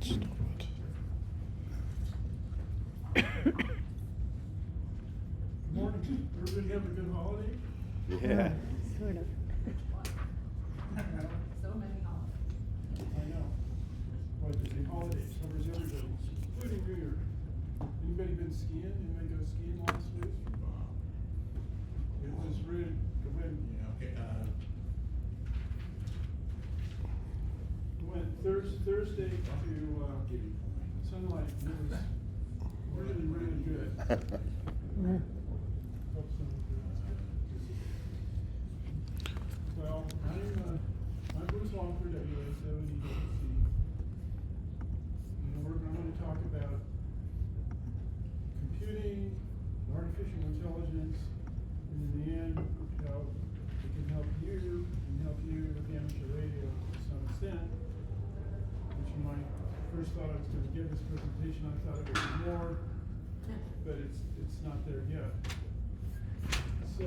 Morning. Everybody have a good holiday? Yeah. Sort of. So many holidays. I know. Why the holidays covers everybody, including New Year. Anybody been skiing? Anybody go skiing last week? It was really went Thursday to sunlight. It was really, really good. Well, I'm Bruce Wampler, WA-70. We're going to talk about computing, artificial intelligence, and in the end, how it can help you and help you with amateur radio to some extent. Which you might first thought I was going to give this presentation, I thought it would be more, but it's not there yet. So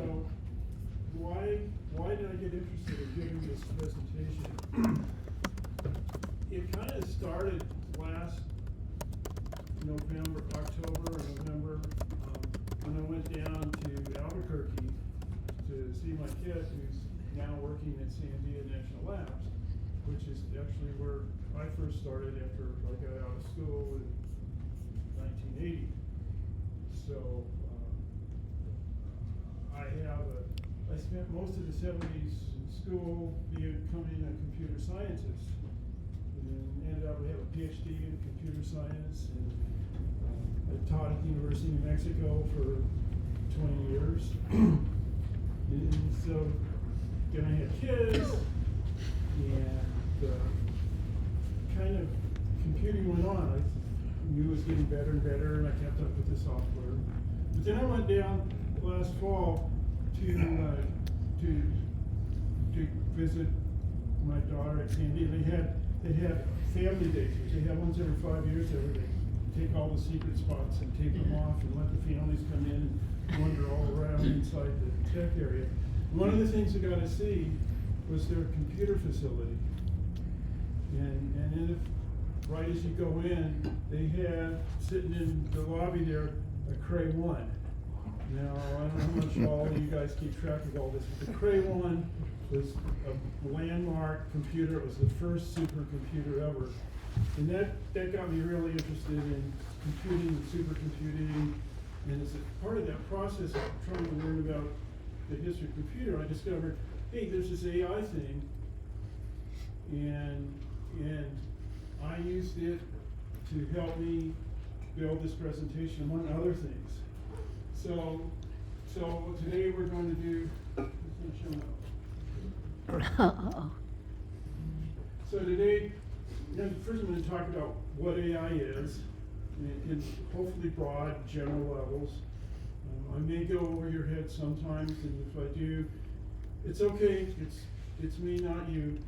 why did I get interested in giving this presentation? It kind of started last October or November, when I went down to Albuquerque to see my kid who's now working at Sandia National Labs, which is actually where I first started after I got out of school in 1980. So I spent most of the 70s in school becoming a computer scientist, and ended up with a Ph.D. in computer science, and I taught at the University of New Mexico for 20 years. And so then I had kids, and kind of computing went on. I knew it was getting better and better, and I kept up with the software. But then I went down last fall to visit my daughter at Sandy. They had family days, which they have once every 5 years. They take all the secret spots and tape them off and let the families come in and wander all around inside the tech area. One of the things I got to see was their computer facility. And then right as you go in, they had sitting in the lobby there a Cray 1. Now, I don't know how much all you guys keep track of all this, but the Cray 1 was a landmark computer. It was the first supercomputer ever. And that got me really interested in computing and supercomputing. And as a part of that process of trying to learn about the history of computer, I discovered, hey, there's this AI thing, and I used it to help me build this presentation, among other things. So today we're going to do, so today, first I'm going to talk about what AI is, in hopefully broad, general levels. I may go over your head sometimes, and if I do, it's okay, it's me, not you.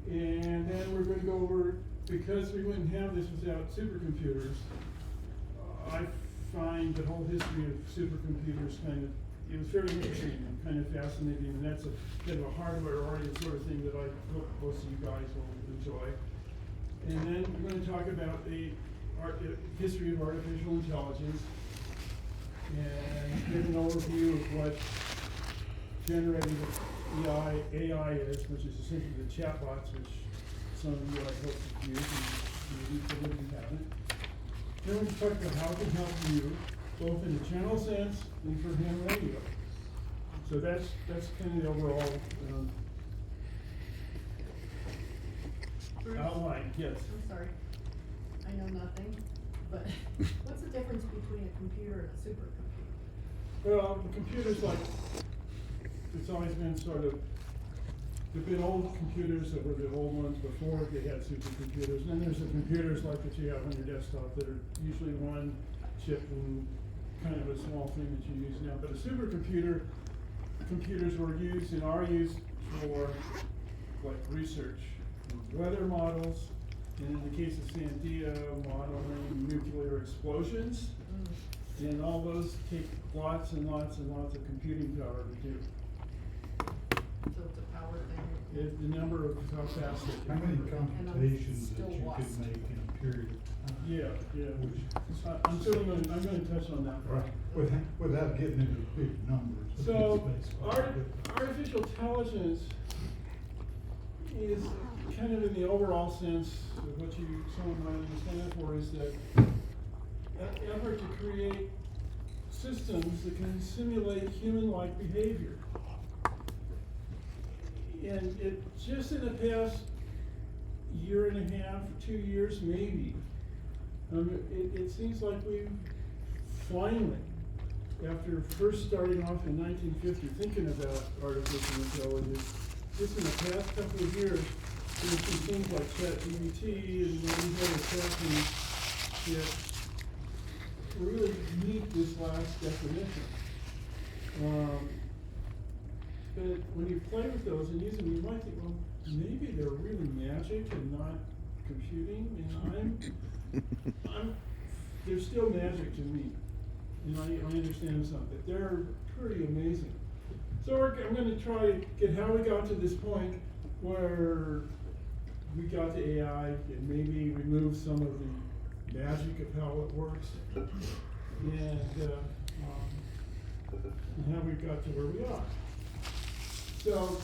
And then we're going to go over, because we wouldn't have this without supercomputers, I find the whole history of supercomputers it was very interesting and kind of fascinating, and that's a kind of a hardware-oriented sort of thing that I hope most of you guys will enjoy. And then we're going to talk about the history of artificial intelligence, and give an overview of what generative AI is, which is essentially the chatbots, which some of you I hope have used, and maybe some of you haven't. Then we're going to talk about how it can help you, both in the channel sense and for ham radio. So that's kind of the overall Bruce, outline. Yes. I'm sorry, I know nothing, but what's the difference between a computer and a supercomputer? Well, the computer's like, it's always been sort of, there've been old computers that were the old ones before they had supercomputers, and then there's the computers like that you have on your desktop that are usually one chip and kind of a small thing that you use now. But a supercomputer, computers were used and are used for like research, weather models, and in the case of Sandia, modeling nuclear explosions. And all those take lots and lots and lots of computing power to do. So it's a power thing? The number of how fast they How can. many operate. computations still that you lost. could make in a period of time? Yeah. I'm certainly I'm gonna touch on that. Right, without getting into big numbers. So, But- artificial intelligence is kind of in the overall sense of what someone might understand for is that an effort to create systems that can simulate human-like behavior. And it, just in the past year and a half, 2 years maybe, it seems like we've finally, after first starting off in 1950 thinking about artificial intelligence, just in the past couple of years, there's some things like ChatGPT and these other techniques that really meet this last definition. But when you play with those and use them, you might think, well, maybe they're really magic and not computing, and they're still magic to me. And I understand some, but they're pretty amazing. So I'm gonna try to get how we got to this point where we got to AI and maybe remove some of the magic of how it works. And how we got to where we are. So,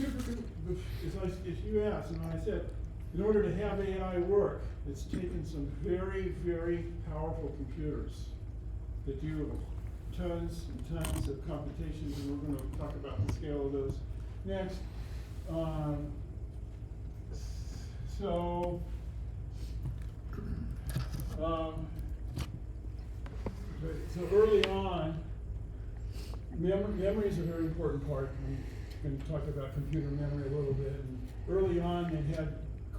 as you asked, and I said, in order to have AI work, it's taken some very, very powerful computers that do tons and tons of computations, and we're going to talk about the scale of those next. So early on, memory is a very important part. We're going to talk about computer memory a little bit. And early on, they had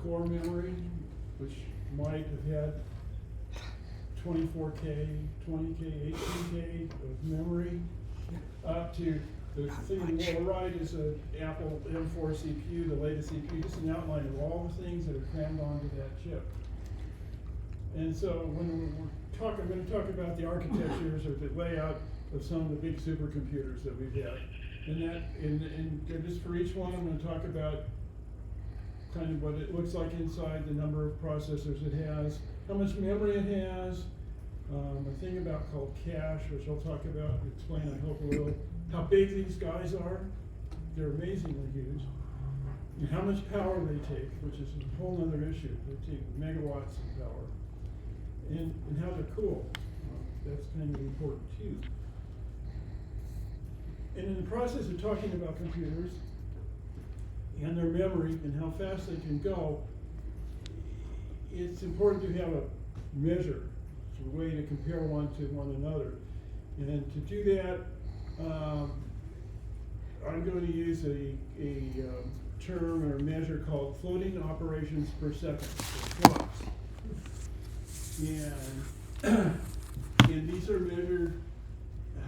core memory, which might have had 24K, 20K, 18K of memory, up to the thing on the lower right is an Apple M4 CPU, the latest CPU, just an outline of all the things that are crammed onto that chip. And so when I'm going to talk about the architectures or the layout of some of the big supercomputers that we've had. And just for each one, I'm going to talk about kind of what it looks like inside, the number of processors it has, how much memory it has, a thing about called cache, which I'll talk about, explain I hope a little, how big these guys are. They're amazingly huge. And how much power they take, which is a whole other issue. They take megawatts of power. And how they're cool. That's kind of important too. And in the process of talking about computers and their memory and how fast they can go, it's important to have a measure, a way to compare one to one another. And to do that, I'm going to use a term or measure called floating operations per second, or flops. And these are measured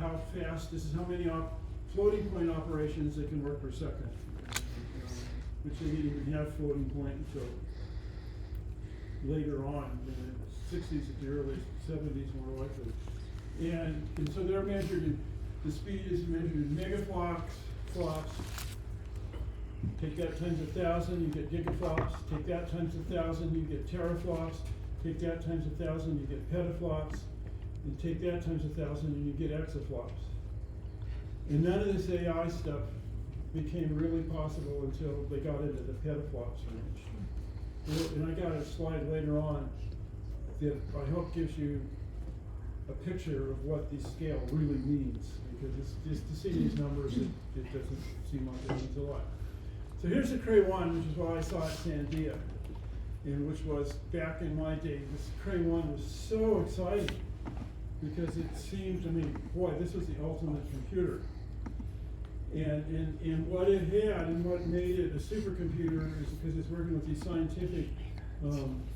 how fast, this is how many floating point operations they can work per second, which they didn't even have floating point until later on, in the 60s at the early 70s more likely. And so they're measured, the speed is measured in megaflops, flops. Take that times 1,000, you get gigaflops. Take that times 1,000, you get teraflops. Take that times 1,000, you get petaflops. And take that times 1,000 and you get exaflops. And none of this AI stuff became really possible until they got into the petaflops range. And I got a slide later on that I hope gives you a picture of what the scale really means, because it's just to see these numbers, it doesn't seem like it means a lot. So here's the Cray 1, which is what I saw at Sandia, and which was back in my day. This Cray 1 was so exciting because it seemed to me, boy, this was the ultimate computer. And what it had and what made it a supercomputer is because it's working with these scientific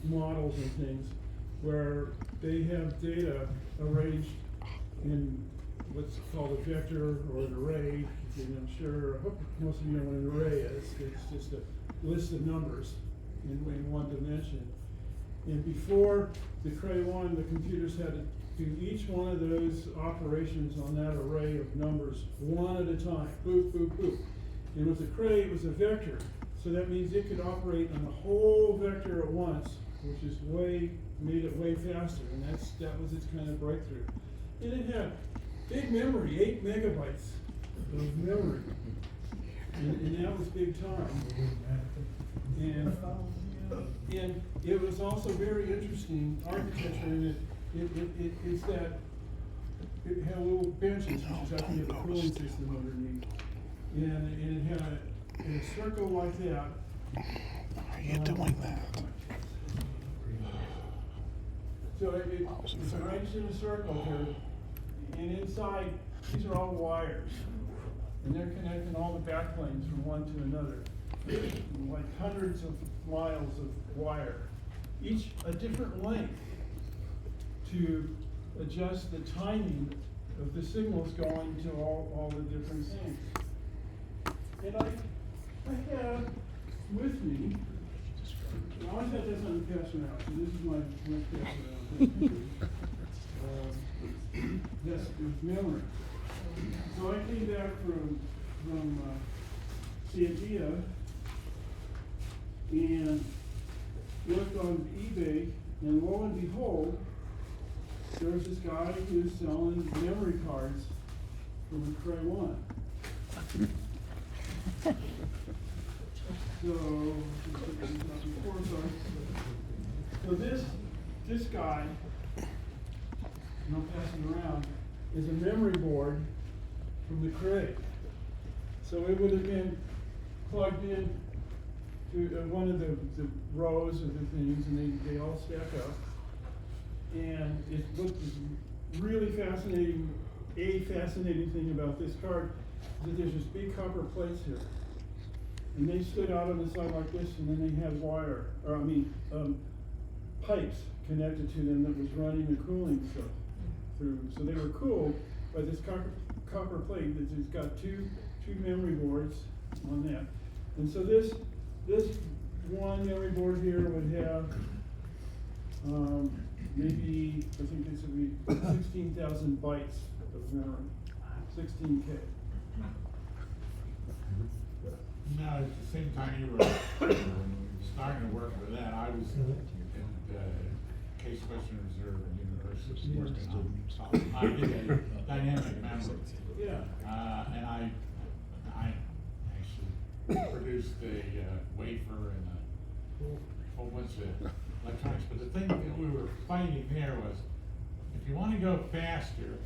models and things where they have data arranged in what's called a vector or an array. And I'm sure, I hope most of you know what an array is. It's just a list of numbers in one dimension. And before the Cray 1, the computers had to do each one of those operations on that array of numbers one at a time. Boop, boop, boop. And with the Cray, it was a vector. So that means it could operate on the whole vector at once, which is made it way faster, and that was its kind of breakthrough. And it had big memory, 8 megabytes of memory, and that was big time. And it was also very interesting architecture in it. It's that it had little benches, which is actually the cooling system underneath, and it had a circle like that. How are you doing that? So it's arranged in a circle here, and inside, these are all wires, and they're connecting all the backplanes from one to another, like hundreds of miles of wire, each a different length to adjust the timing of the signals going to all the different things. And I have with me, I always have this on the pass around, so this is my pass around. Yes, with memory. So I came back from Sandia and looked on eBay, and lo and behold, there's this guy who's selling memory cards from the Cray 1. So this guy, and I'm passing around, is a memory board from the Cray. So it would have been plugged in to one of the rows of the things, and they all stack up. And it looked really fascinating. A fascinating thing about this card is that there's this big copper plates here. And they stood out on the side like this, and then they had pipes connected to them that was running the cooling stuff through. So they were cooled by this copper plate that's got two memory boards on that. And so this one memory board here would have maybe, I think this would be 16,000 bytes of memory, 16K. Now, at the same time you were starting to work with that, I was at Case Western Reserve University working on I did a dynamic memory. Yeah. And I actually produced a wafer and a whole bunch of electronics. But the thing that we were fighting there was, if you want to go faster,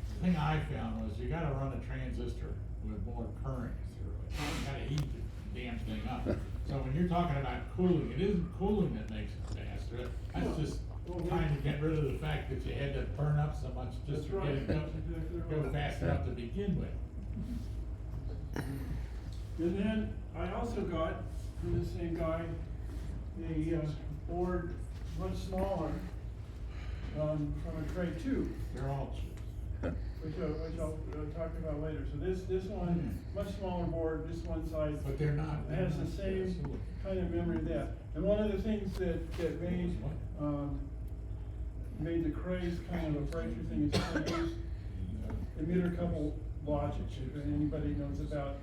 the thing I found was you got to run a transistor with more current through it. You got to heat the damn thing up. So when you're talking about cooling, it isn't cooling that makes it faster. That's just trying to get rid of the fact that you had to burn up so much just to get it go fast enough to begin with. And then I also got from the same guy a board much smaller from a Cray 2. They're all cheap. Which I'll talk about later. So this one, much smaller board, this one side. But they're not. Has the same kind of memory of that. And one of the things that made the Crays kind of a breakthrough thing is that they used emitter couple logic. If anybody knows about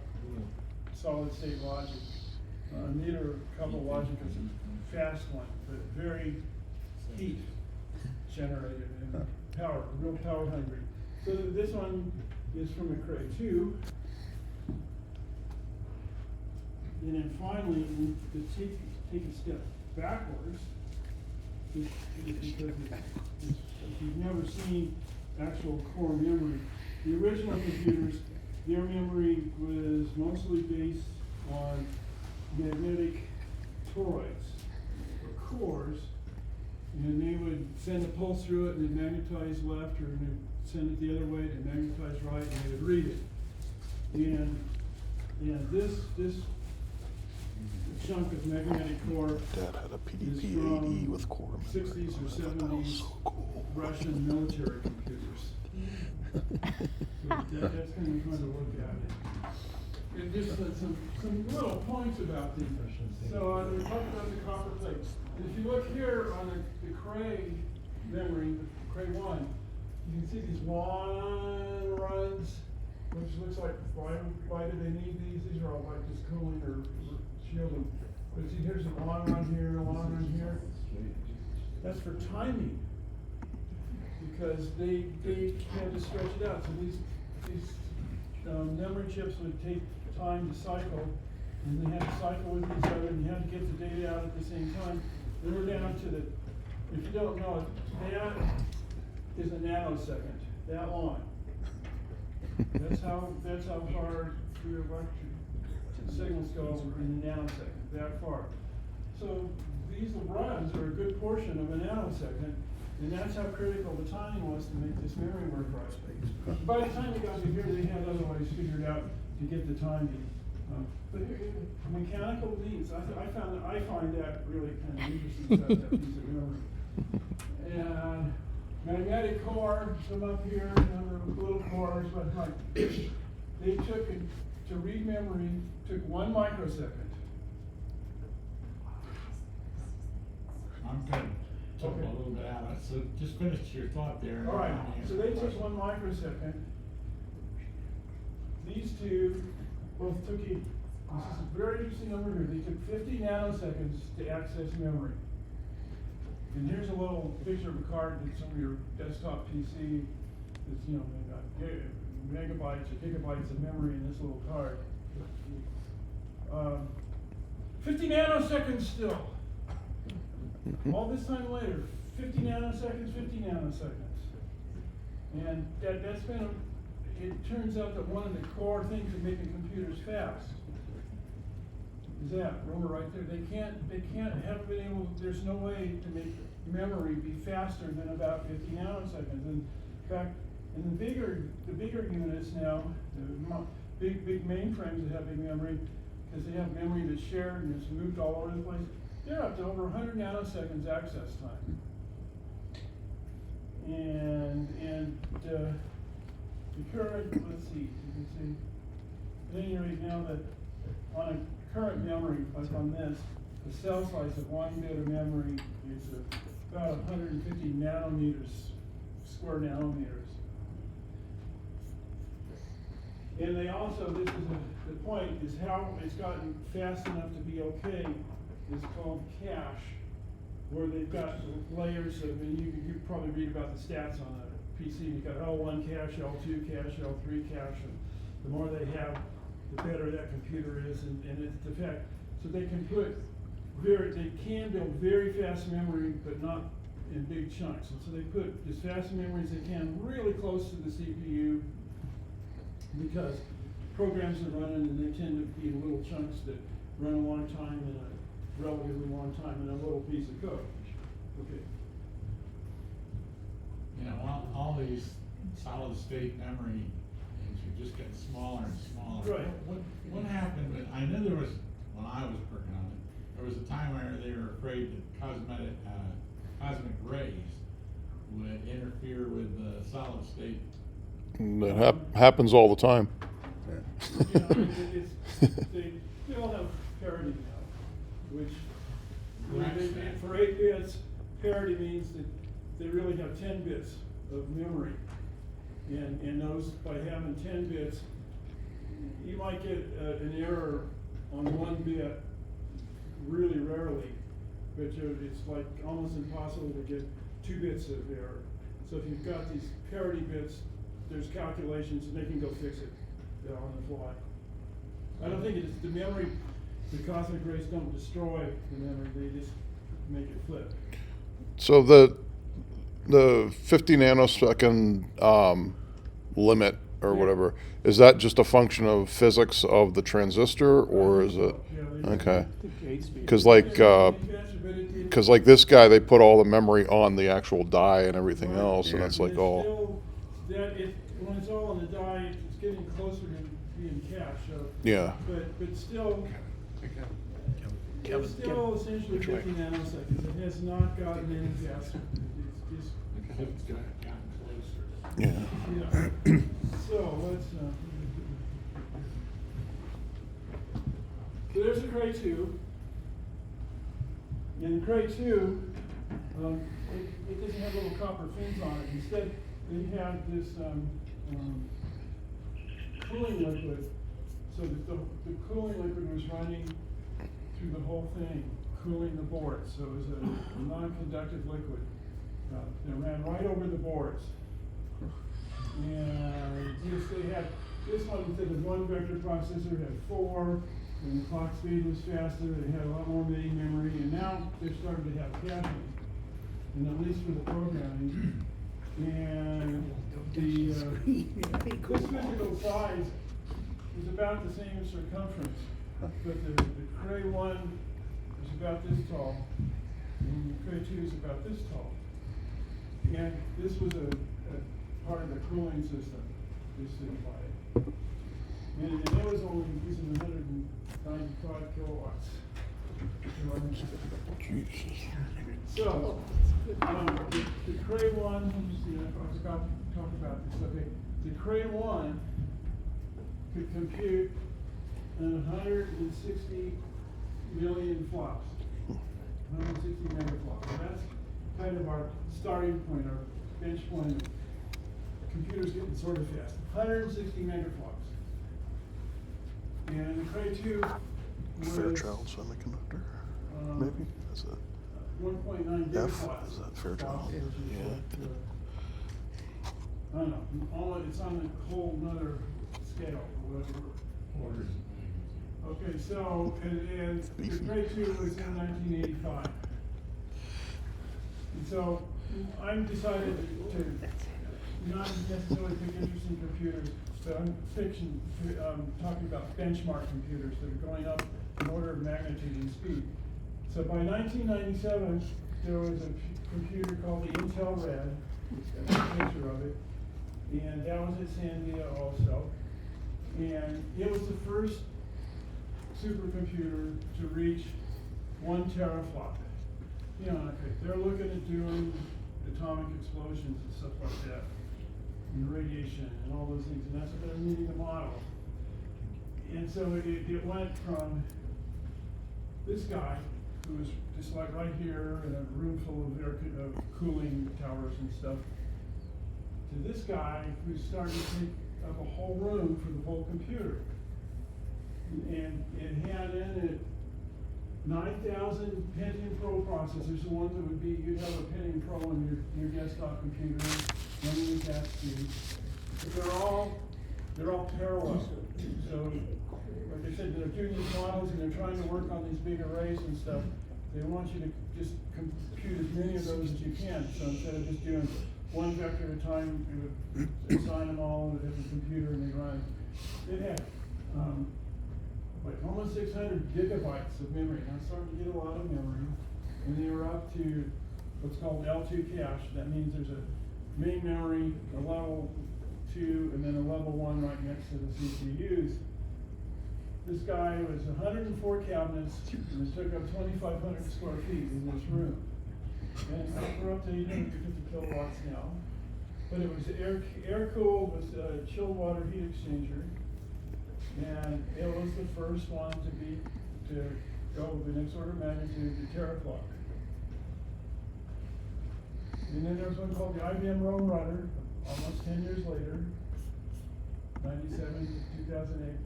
solid state logic, emitter couple logic is a fast one, but very heat generated and power, real power hungry. So this one is from a Cray 2. And then finally, to take a step backwards, because if you've never seen actual core memory, the original computers, their memory was mostly based on magnetic toroids, or cores, and they would send a pulse through it and it magnetize left, or they'd send it the other way and magnetize right, and they would read it. And this chunk of magnetic core Dad had a is PDP-80 from with core memory. 60s or I thought that was 70s so cool. Russian military computers. So that's kind of fun to look at. And just some little points about these. So we talked about the copper plates. If you look here on the Cray memory, the Cray 1, you can see these long runs, which looks like, why do they need these? These are all like just cooling or shielding. a long run here, a long run here. That's for timing. Because they had to stretch it out, so these memory chips would take time to cycle, and they had to cycle with each other, and you had to get the data out at the same time. Then we're down to the, if you don't know it, that is a nanosecond, that long. That's how far your electric signals go in a nanosecond, that far. So these runs are a good portion of a nanosecond, and that's how critical the timing was to make this memory work right. By the time they got to here, they had other ways figured out to get the timing. But mechanical leads, I find that really kind of interesting stuff, that piece of memory. And magnetic core, some up here, little cores, but like, they took, to read memory, took 1 microsecond. I'm gonna talk a little bit out of it, so just finish your thought there. All right, so they took 1 microsecond. These two both took this is a very interesting number here. They took 50 nanoseconds to access memory. And here's a little picture of a card that's on your desktop PC. It's, they got megabytes or gigabytes of memory in this little card. 50 nanoseconds still. All this time later, 50 nanoseconds, 50 nanoseconds. And that's been, it turns out that one of the core things of making computers fast is that, remember right there, haven't been able, there's no way to make memory be faster than about 50 nanoseconds. In fact, in the bigger units now, the big mainframes that have big memory, because they have memory that's shared and it's moved all over the place, they're up to over 100 nanoseconds access time. And the current, let's see, you can see, at any rate now that on a current memory, like on this, the cell size of 1 bit of memory is about 150 nanometers, square nanometers. And they also, this is the point, is how it's gotten fast enough to be okay, is called cache, where they've got layers of, and you probably read about the stats on a PC. You've got L1 cache, L2 cache, L3 cache, and the more they have, the better that computer is, and it's the fact. So they can build very fast memory, but not in big chunks. And so they put as fast memory as they can really close to the CPU, because programs are running and they tend to be in little chunks that run a long time in a relatively long time in a little piece of code. Okay. All these solid state memory things are just getting smaller and smaller. Right. What happened with, I know there was, when I was working on it, there was a time where they were afraid that cosmic rays would interfere with the solid state. That happens all the time. They all have parity now, which for 8 bits, parity means that they really have 10 bits of memory. And those, by having 10 bits, you might get an error on 1 bit really rarely, but it's like almost impossible to get 2 bits of error. So if you've got these parity bits, there's calculations and they can go fix it on the fly. I don't think it's the memory, the cosmic rays don't destroy the memory, they just make it flip. So the 50 nanosecond limit or whatever, is that just a function of physics of the transistor, or is it? Okay. Because like this guy, they put all the memory on the actual die and everything else, and it's like all. When it's all in the die, it's getting closer to being cached. So, Yeah. But still, it's still essentially 50 nanoseconds. It has not gotten any faster. It's just. It's gotten closer. Yeah. So let's. So there's a Cray 2. And Cray 2, it doesn't have little copper fins on it. Instead, they have this cooling liquid. So that the cooling liquid was running through the whole thing, cooling the boards. So it was a non-conductive liquid that ran right over the boards. And they had, this one instead of one vector processor had 4, and the clock speed was faster, they had a lot more main memory, and now they're starting to have caching, and at least for the programming. And the, this physical size is about the same circumference, but the Cray 1 is about this tall, and the Cray 2 is about this tall. And this was a part of the cooling system, this thing by it. And it was only using 195 kilowatts. Jesus. So, the Cray 1, let me see, I was about to talk about this, okay. The Cray 1 could compute 160 million flops, 160 megaflops. So that's kind of our starting point, our bench point. Computers getting sort of fast. 160 megaflops. And the Cray 2 was Fairchild Semiconductor, maybe? Is that 1.9 F? gigaflops. Is that Fairchild? Which is Yeah. I don't know. It's on a whole nother scale or whatever. Orders. Okay, so, and the Cray 2 was in 1985. And so I decided to not necessarily pick interesting computers, but I'm talking about benchmark computers that are going up in order of magnitude and speed. So by 1997, there was a computer called the Intel Red, got a picture of it, and that was at Sandia also. And it was the first supercomputer to reach 1 teraflop. You know, okay, they're looking at doing atomic explosions and stuff like that, and radiation and all those things, and that's what they're needing to model. And so it went from this guy, who was just like right here in a room full of cooling towers and stuff, to this guy who started to take up a whole room for the whole computer. And it had in it 9,000 Pentium Pro processors, the ones that would be, you'd have a Pentium Pro on your desktop computer, running at that speed. But they're all parallel. So, like I said, they're doing these models and they're trying to work on these big arrays and stuff. They want you to just compute as many of those as you can. So instead of just doing one vector at a time, you would assign them all to a different computer and they run. It had like almost 600 gigabytes of memory. Now it's starting to get a lot of memory. And they were up to what's called L2 cache. That means there's a main memory, a level 2, and then a level 1 right next to the CPUs. This guy was 104 cabinets, and it took up 2,500 square feet in this room. And we're up to 850 kilowatts now. But it was air-cooled with a chilled water heat exchanger. And it was the first one to go the next order of magnitude to teraflop. And then there was one called the IBM Roam Runner, almost 10 years later, 97 to 2008.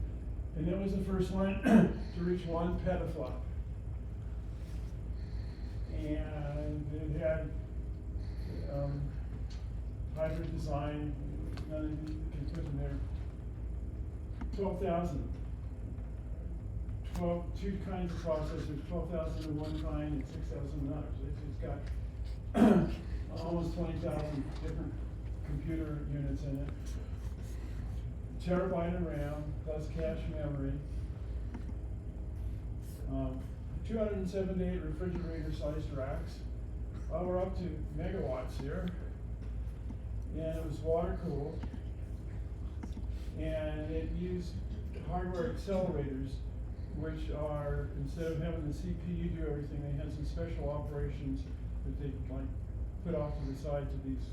And it was the first one to reach 1 petaflop. And it had hybrid design, none of you can put in there. 12,000. 2 kinds of processors, 12,000 of one kind and 6,000 of others. It's got almost 20,000 different computer units in it. Terabyte of RAM plus cache memory. 278 refrigerator-sized racks. We're up to megawatts here. And it was water cooled. And it used hardware accelerators, which are, instead of having the CPU do everything, they had some special operations that they like put off to the side to these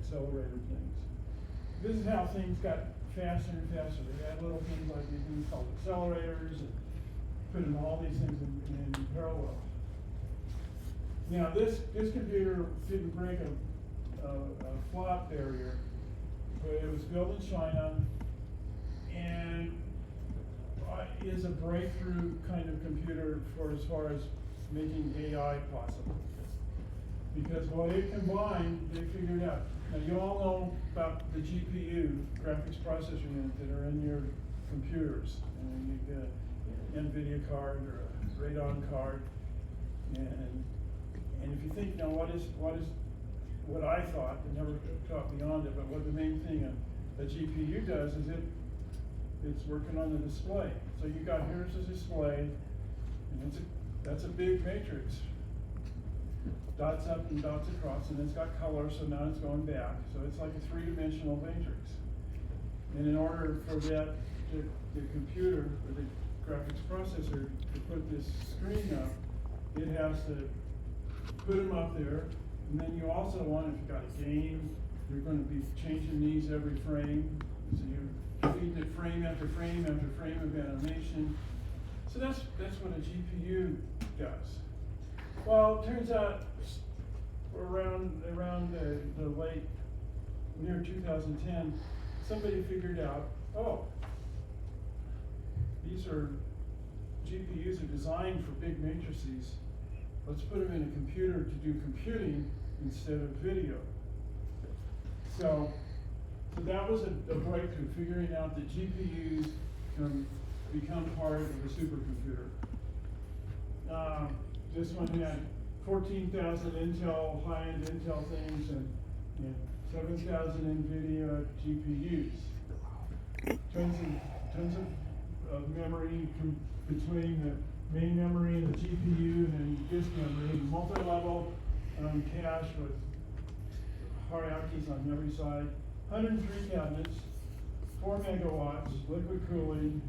accelerator things. This is how things got faster and faster. They had little things like these things called accelerators and putting all these things in parallel. Now this computer didn't break a flop barrier, but it was built in China and is a breakthrough kind of computer for as far as making AI possible. Because what it combined, they figured out. Now, you all know about the GPU, graphics processor unit, that are in your computers. And you get an NVIDIA card or a Radeon card. And if you think, now what I thought, and never thought beyond it, but what the main thing a GPU does is it's working on the display. So you got, here's a display, and that's a big matrix. Dots up and dots across, and it's got color, so now it's going back. So it's like a three-dimensional matrix. And in order for that, the computer, or the graphics processor, to put this screen up, it has to put them up there. And then you also want, if you've got a game, you're going to be changing these every frame. So you're feeding it frame after frame after frame of animation. So that's what a GPU does. Well, it turns out around the late, near 2010, somebody figured out, oh, these are GPUs are designed for big matrices. Let's put them in a computer to do computing instead of video. So that was a breakthrough, figuring out that GPUs can become part of a supercomputer. This one had 14,000 Intel, high-end Intel things, and 7,000 NVIDIA GPUs. Tons of memory between the main memory and the GPU and disk memory, multi-level cache with hierarchies on every side, 103 cabinets, 4 megawatts, liquid cooling,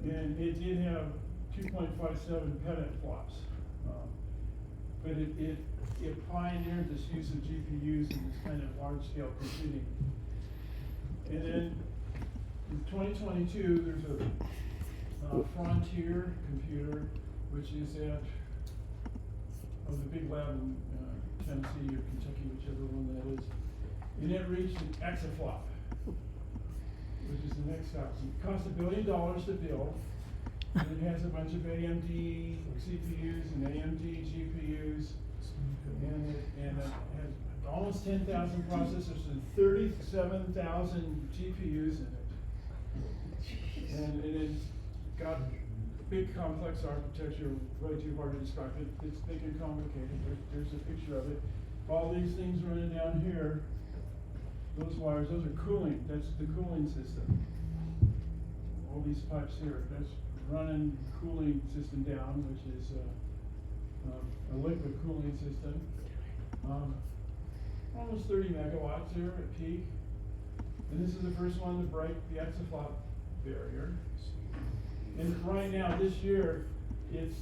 and it did have 2.57 petaflops. But it pioneered this use of GPUs in this kind of large-scale computing. And then in 2022, there's a Frontier computer, which is at the big lab in Tennessee or Kentucky, whichever one that is. And it reached an exaflop, which is the next step. It costs $1 billion to build. And it has a bunch of AMD CPUs and AMD GPUs, and it has almost 10,000 processors and 37,000 GPUs in it. And it's got big complex architecture, way too hard to describe it. It's big and complicated. There's a picture of it. All these things running down here, those wires, those are cooling. That's the cooling system. All these pipes here, that's running cooling system down, which is a liquid cooling system. Almost 30 megawatts here at peak. And this is the first one to break the exaflop barrier. And right now, this year, it's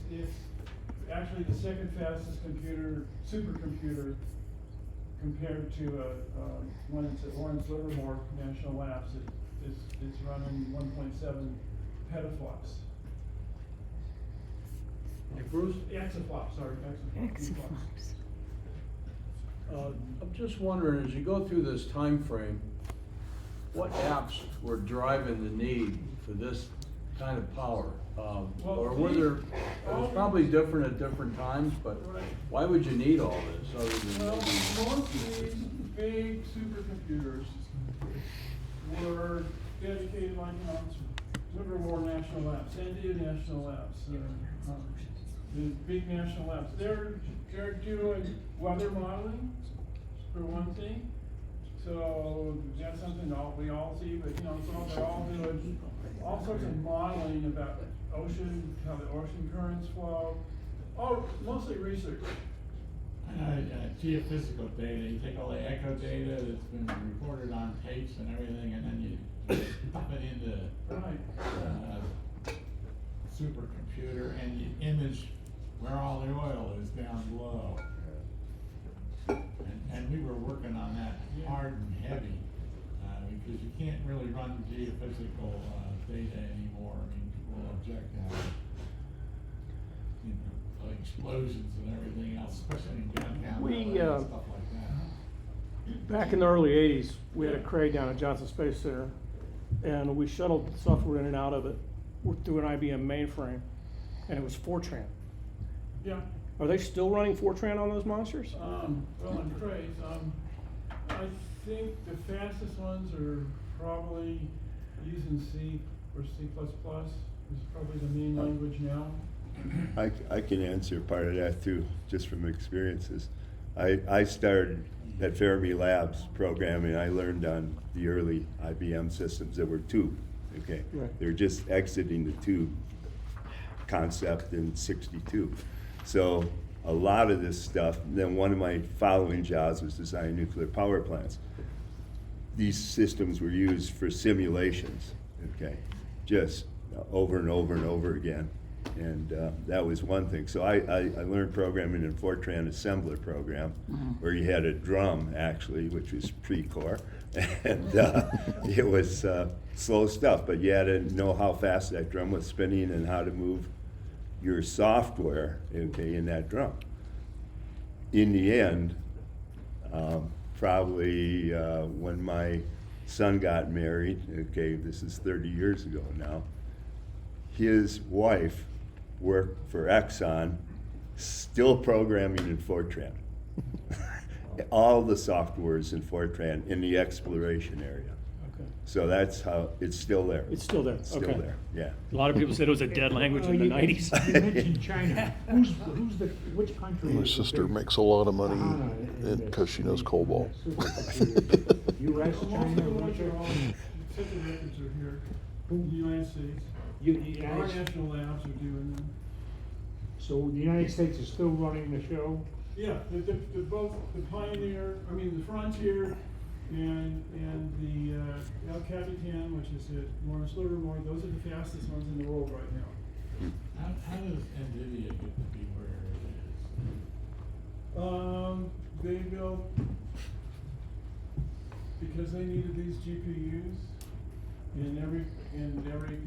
actually the second fastest supercomputer compared to one that's at Lawrence Livermore National Labs. It's running 1.7 petaflops. Bruce? Exaflops, sorry, exaflops. I'm just wondering, as you go through this time frame, what apps were driving the need for this kind of power? Or were there, it was probably different at different times, but Right. why would you need all this other than Well, maybe? most of these big supercomputers were dedicated, like, Livermore National Labs, Sandia National Labs, the big national labs. They're doing weather modeling, for one thing. So that's something that we all see, but they're all doing all sorts of modeling about ocean, how the ocean currents flow. Oh, mostly research. Geophysical data, you take all the echo data that's been recorded on tapes and everything, and then you pop it into Right. supercomputer, and you image where all the oil is down below. And we were working on that hard and heavy, because you can't really run geophysical data anymore. I mean, people object to how, explosions and everything else, especially in downtown LA and stuff like that. Back in the early 80s, we had a crate down at Johnson Space Center, and we shuttled software in and out of it through an IBM mainframe, and it was Fortran. Yeah. Are they still running Fortran on those monsters? Well, in Craze, I think the fastest ones are probably using C or C++, is probably the main language now. I can answer part of that too, just from experiences. I started at Fermi Labs programming. I learned on the early IBM systems that were tube, okay? Right. They're just exiting the tube concept in '62. So a lot of this stuff, then one of my following jobs was designing nuclear power plants. These systems were used for simulations, okay? Just over and over and over again. And that was one thing. So I learned programming in Fortran assembler program, where you had a drum actually, which was pre-core, and it was slow stuff. But you had to know how fast that drum was spinning and how to move your software, okay, in that drum. In the end, probably when my son got married, okay, this is 30 years ago now, his wife worked for Exxon, still programming in Fortran. All the software's in Fortran in the exploration area. Okay. So that's how, it's still there. It's still there, It's still okay. there, yeah. A lot of people said it was a dead language in the You 90s. mentioned China. Which country? My is the sister big- makes a lot of money in because she knows COBOL. supercomputer? US, Most of China, the ones are Russia? all, except the records are here, in the United States. United Our States- national labs are doing them. So the United States is still running the show? Yeah, the both, the Pioneer, I mean, the Frontier and the El Capitan, which is at Lawrence Livermore, those are the fastest ones in the world right now. How does NVIDIA get to be where it is? They built, because they needed these GPUs, and every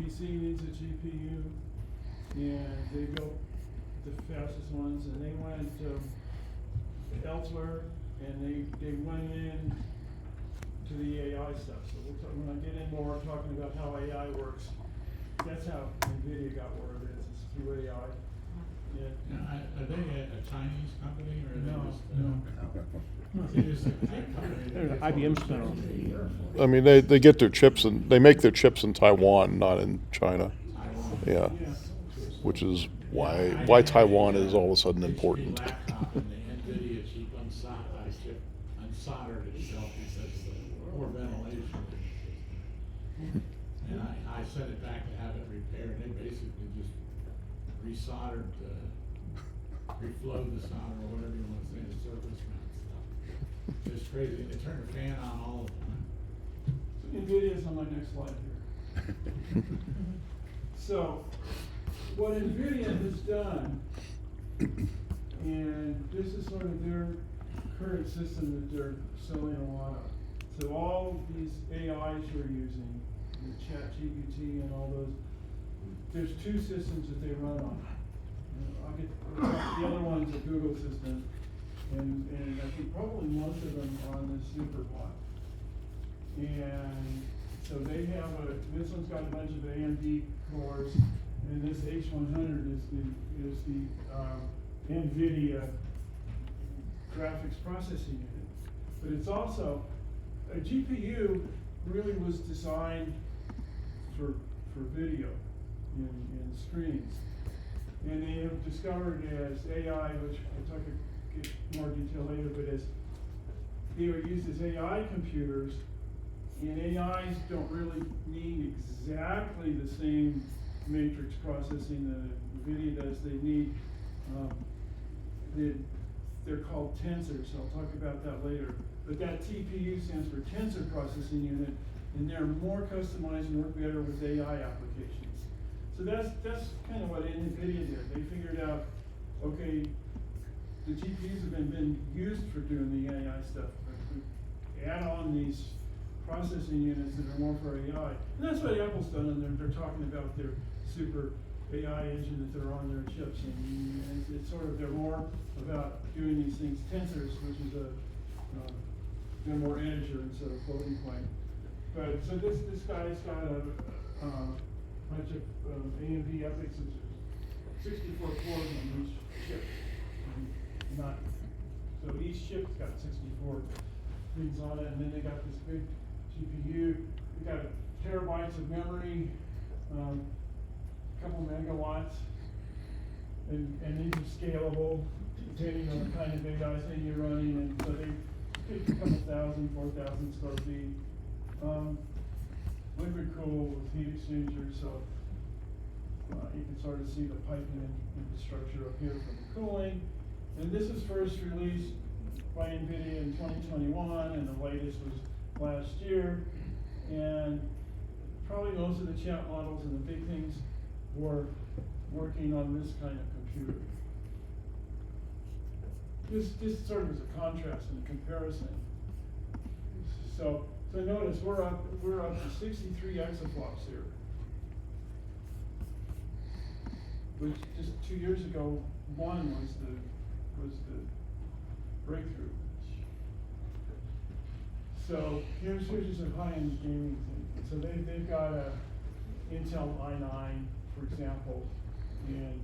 PC needs a GPU, and they built the fastest ones, and they went elsewhere, and they went in to the AI stuff. So we'll talk, when I get in more talking about how AI works, that's how NVIDIA got where it is through AI. Yeah. Now, are they a Chinese company or are they No, just? no. They just a tech company They're that the gets IBM all spin-off. I mean, they get their chips and they make their chips in Taiwan, not in China. Taiwan. Yeah, Yeah. which is why Taiwan is all of a sudden important. Laptop and the NVIDIA chip unsoldered itself because of poor ventilation. And I sent it back to have it repaired, and they basically just resoldered, reflowed the solder, or whatever you want to say, the surface mount stuff. It's crazy, they turned the fan on all of them. So NVIDIA's on my next slide here. So, what NVIDIA has done, and this is sort of their current system that they're selling a lot of. So all these AIs you're using, the ChatGPT and all those, there's two systems that they run on. I'll get, the other one's a Google system, and I think probably most of them are on this SuperBot. And so they have this one's got a bunch of AMD cores, and this H100 is the NVIDIA graphics processing unit. But it's also, a GPU really was designed for video in screens. And they have discovered as AI, which I'll talk get more detail later, but as they were used as AI computers, and AIs don't really need exactly the same matrix processing that NVIDIA does. They need, they're called tensors. I'll talk about that later. But that TPU stands for Tensor Processing Unit, and they're more customized and work better with AI applications. So that's kind of what NVIDIA did. They figured out, okay, the GPUs have been used for doing the AI stuff, but we add on these processing units that are more for AI. And that's what Apple's done, and they're talking about their super AI engine that they're on their chips. And it's sort of, they're more about doing these things, tensors, which is they're more integer instead of floating point. But so this guy's got a bunch of AMD epics, 64 cores on each chip. Not, so each chip's got 64 things on it, and then they got this big GPU. They got terabytes of memory, couple megawatts, and these are scalable depending on the kind of AI thing you're running, and so they take a couple thousand, 4,000 square feet. Liquid cool with heat exchangers, so you can sort of see the piping infrastructure up here for the cooling. And this was first released by NVIDIA in 2021, and the latest was last year. And probably most of the chat models and the big things were working on this kind of computer. This sort of is a contrast and a comparison. So notice we're up to 63 exaflops here, which just 2 years ago, one was the breakthrough. So here's just a high-end gaming thing. So they've got a Intel i9, for example, and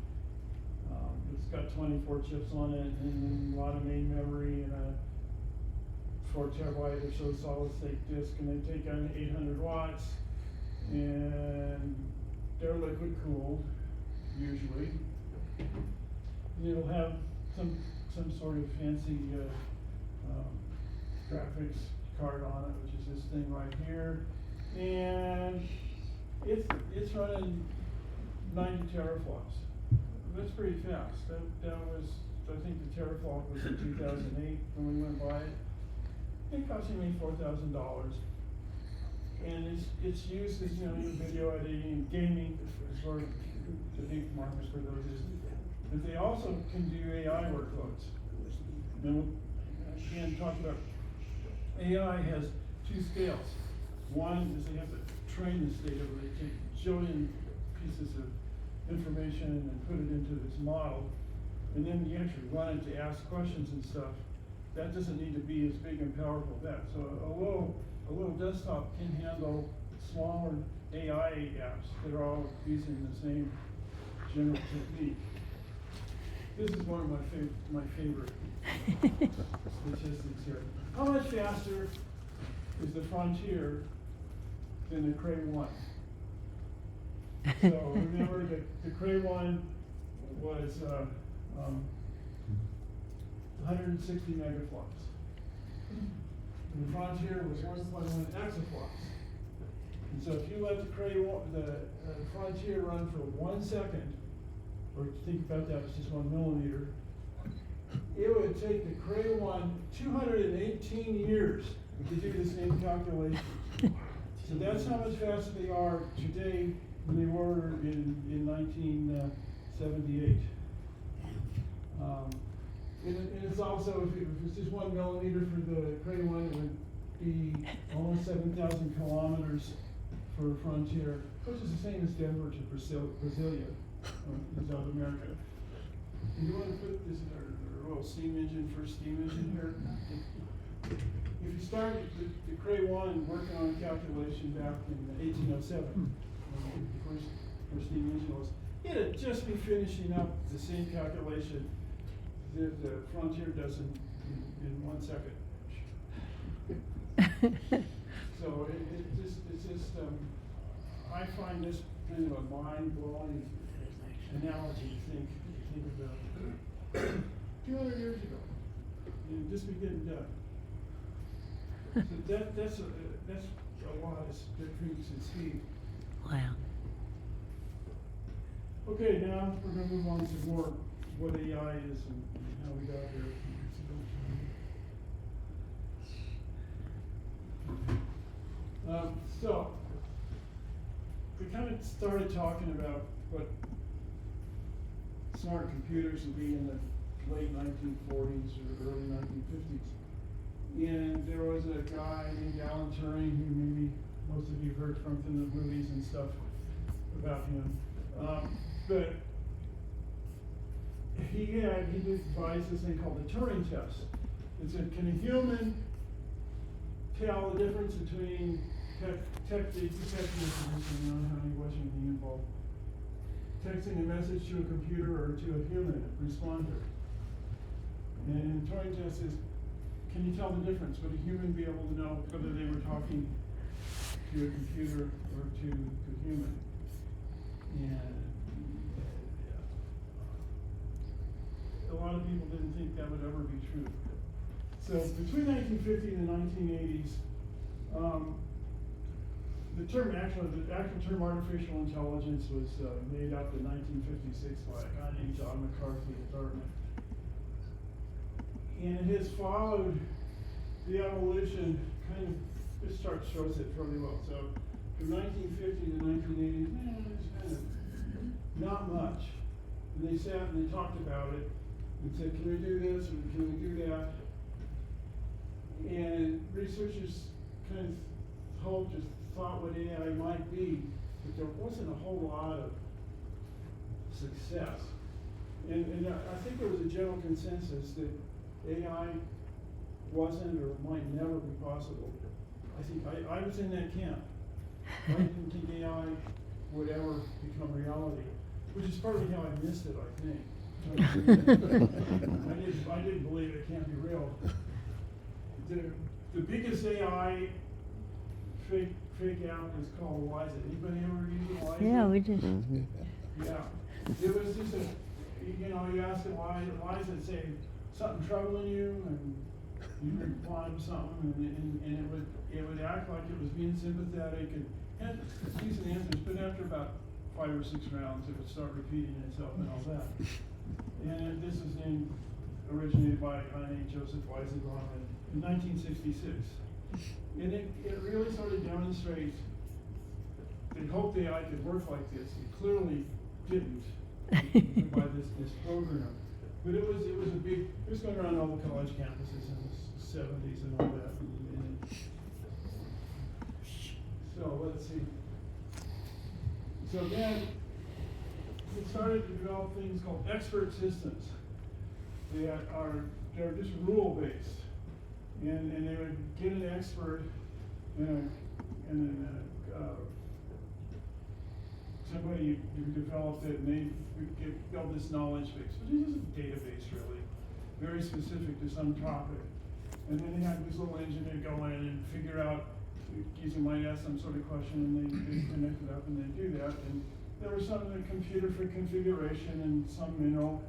it's got 24 chips on it, and a lot of main memory, and a 4 terabyte or so solid state disk, and they take on 800 watts, and they're liquid cooled, usually. And it'll have some sort of fancy graphics card on it, which is this thing right here, and it's running 90 teraflops. That's pretty fast. That was, I think the teraflop was in 2008 when we went by it. It cost me $4,000, and it's used as, your video editing and gaming is sort of the big markets for those. But they also can do AI workloads. Now, again, talk about AI has 2 scales. One is they have to train this data where they take a jillion pieces of information and put it into this model, and then you actually run it to ask questions and stuff. That doesn't need to be as big and powerful as that. So a little desktop can handle smaller AI apps that are all using the same general technique. This is one of my favorite statistics here. How much faster is the Frontier than the Cray 1? So remember the Cray 1 was 160 megaflops. And the Frontier was 1.1 exaflops. And so if you let the Frontier run for 1 second, or think about that as just 1 millimeter, it would take the Cray 1 218 years to do the same calculation. So that's how much faster they are today than they were in 1978. And it's also, if it's just 1 millimeter for the Cray 1, it would be almost 7,000 kilometers for Frontier, which is the same as Denver to Brasilia, in South America. And you want to put this in our little steam engine, first steam engine here. If you start the Cray 1 working on a calculation back in 1807, when the first steam engine was, it'd just be finishing up the same calculation that the Frontier does in 1 second. So it's just I find this kind of a mind-blowing analogy to think about 200 years ago, just be getting done. So that's a lot of difference in speed. Wow. Okay, now we're going to move on to more what AI is and how we got here. So we kind of started talking about what smart computers would be in the late 1940s or early 1950s. And there was a guy named Alan Turing, who maybe most of you heard from the movies and stuff about him. But he devised this thing called the Turing test. It said, can a human tell the difference between detectives, I don't know how many watching anything involved. texting a message to a computer or to a human responder. And Turing test is, can you tell the difference? Would a human be able to know whether they were talking to a computer or to a human? And a lot of people didn't think that would ever be true. So between 1950 and the 1980s, the actual term artificial intelligence was made up in 1956 by a guy named John McCarthy at Dartmouth. And it has followed the evolution, kind of, this chart shows it fairly well. So from 1950 to 1980, it's kind of not much. And they sat and they talked about it and said, can we do this or can we do that? And researchers kind of thought what AI might be, but there wasn't a whole lot of success. And I think there was a general consensus that AI wasn't or might never be possible. I think I was in that camp. I didn't think AI would ever become reality, which is partly how I missed it, I think. I didn't believe it can't be real. The biggest AI fake app is called Eliza. Anybody ever use Eliza? Yeah, we did. Yeah. It was just you ask Eliza and say, something troubling you, and you reply to something, and it would act like it was being sympathetic and decent answers, but after about 5 or 6 rounds, it would start repeating itself and all that. And this is originated by a guy named Joseph Weizenbaum in 1966. And it really sort of demonstrates they hoped AI could work like this. It clearly didn't by this program. But it was going around all the college campuses in the 70s and all that. So let's see. So then we started to develop things called expert systems they're just rule based, and they would get an expert somebody who developed it, and they would build this knowledge base, which is a database really, very specific to some topic. And then they had this little engine to go in and figure out, user might ask some sort of question, and they connect it up and they do that. And there was some in the computer for configuration and some mineral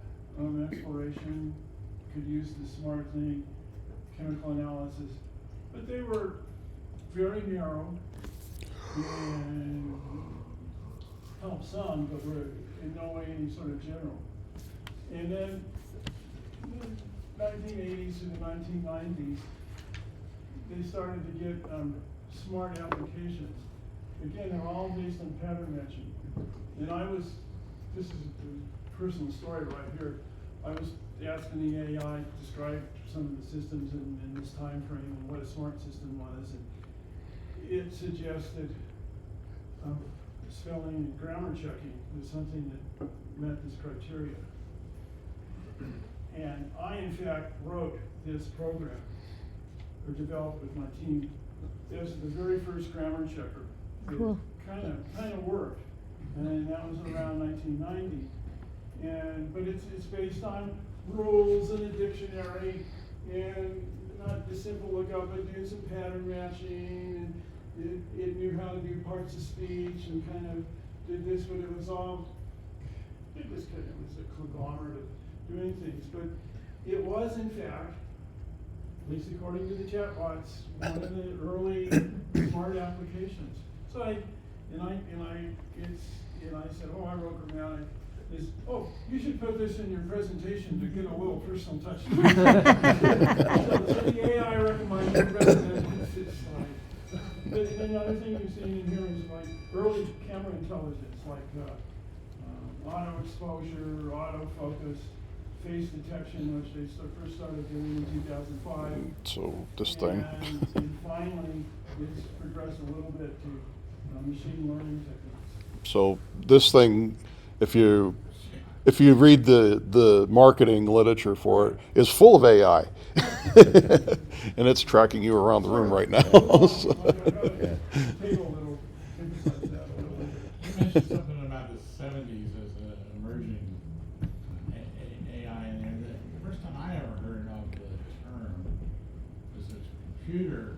exploration, could use the smart thing, chemical analysis. But they were very narrow and helped some, but were in no way any sort of general. And then in the 1980s to the 1990s, they started to get smart applications. Again, they're all based on pattern matching. And this is a personal story right here. I was asking the AI to describe some of the systems in this time frame and what a smart system was. And it suggested spelling and grammar checking was something that met this criteria. And I, in fact, wrote this program, or developed with my team. It was the very first grammar checker. Cool. It kind of worked, and that was around 1990. But it's based on rules and a dictionary, and not the simple lookup, but doing some pattern matching, and it knew how to do parts of speech, and kind of did this, but it was a conglomerate of doing things. But it was, in fact, at least according to the chatbots, one of the early smart applications. So I said, I wrote Grammatik. You should put this in your presentation to get a little personal touch. So the AI recommended your presentation slide. But another thing you're seeing in here is like early camera intelligence, like auto exposure, auto focus, face detection, which they first started doing in 2005. So this thing. And finally, it's progressed a little bit to machine learning techniques. So this thing, if you read the marketing literature for it, is full of AI, and it's tracking you around the room right now. So. You mentioned something about the 70s as computer,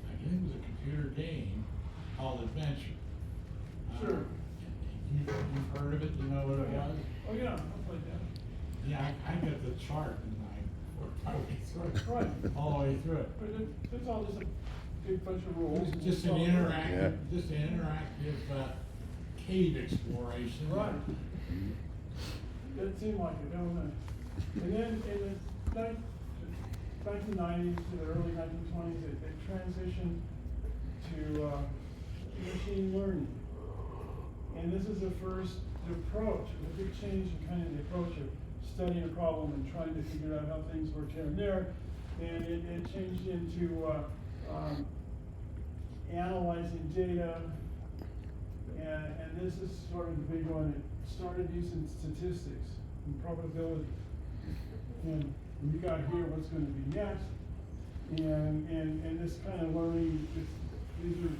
I think it was a computer game called Adventure. Sure. You've heard of it, you know what it was? Oh, yeah, I played that. Yeah, I got the chart and I worked my way through it. Right. All the way through it. But it's all just a big bunch of rules. It's just an interactive, cave exploration. Right. It seemed like it, don't it? And then in the 1990s to the early 1920s, they transitioned to machine learning. And this is the first approach, a big change in kind of the approach of studying a problem and trying to figure out how things work here and there. And it changed into analyzing data. And this is sort of the big one. It started using statistics and probability. And you got here what's going to be next. And this kind of learning, these are,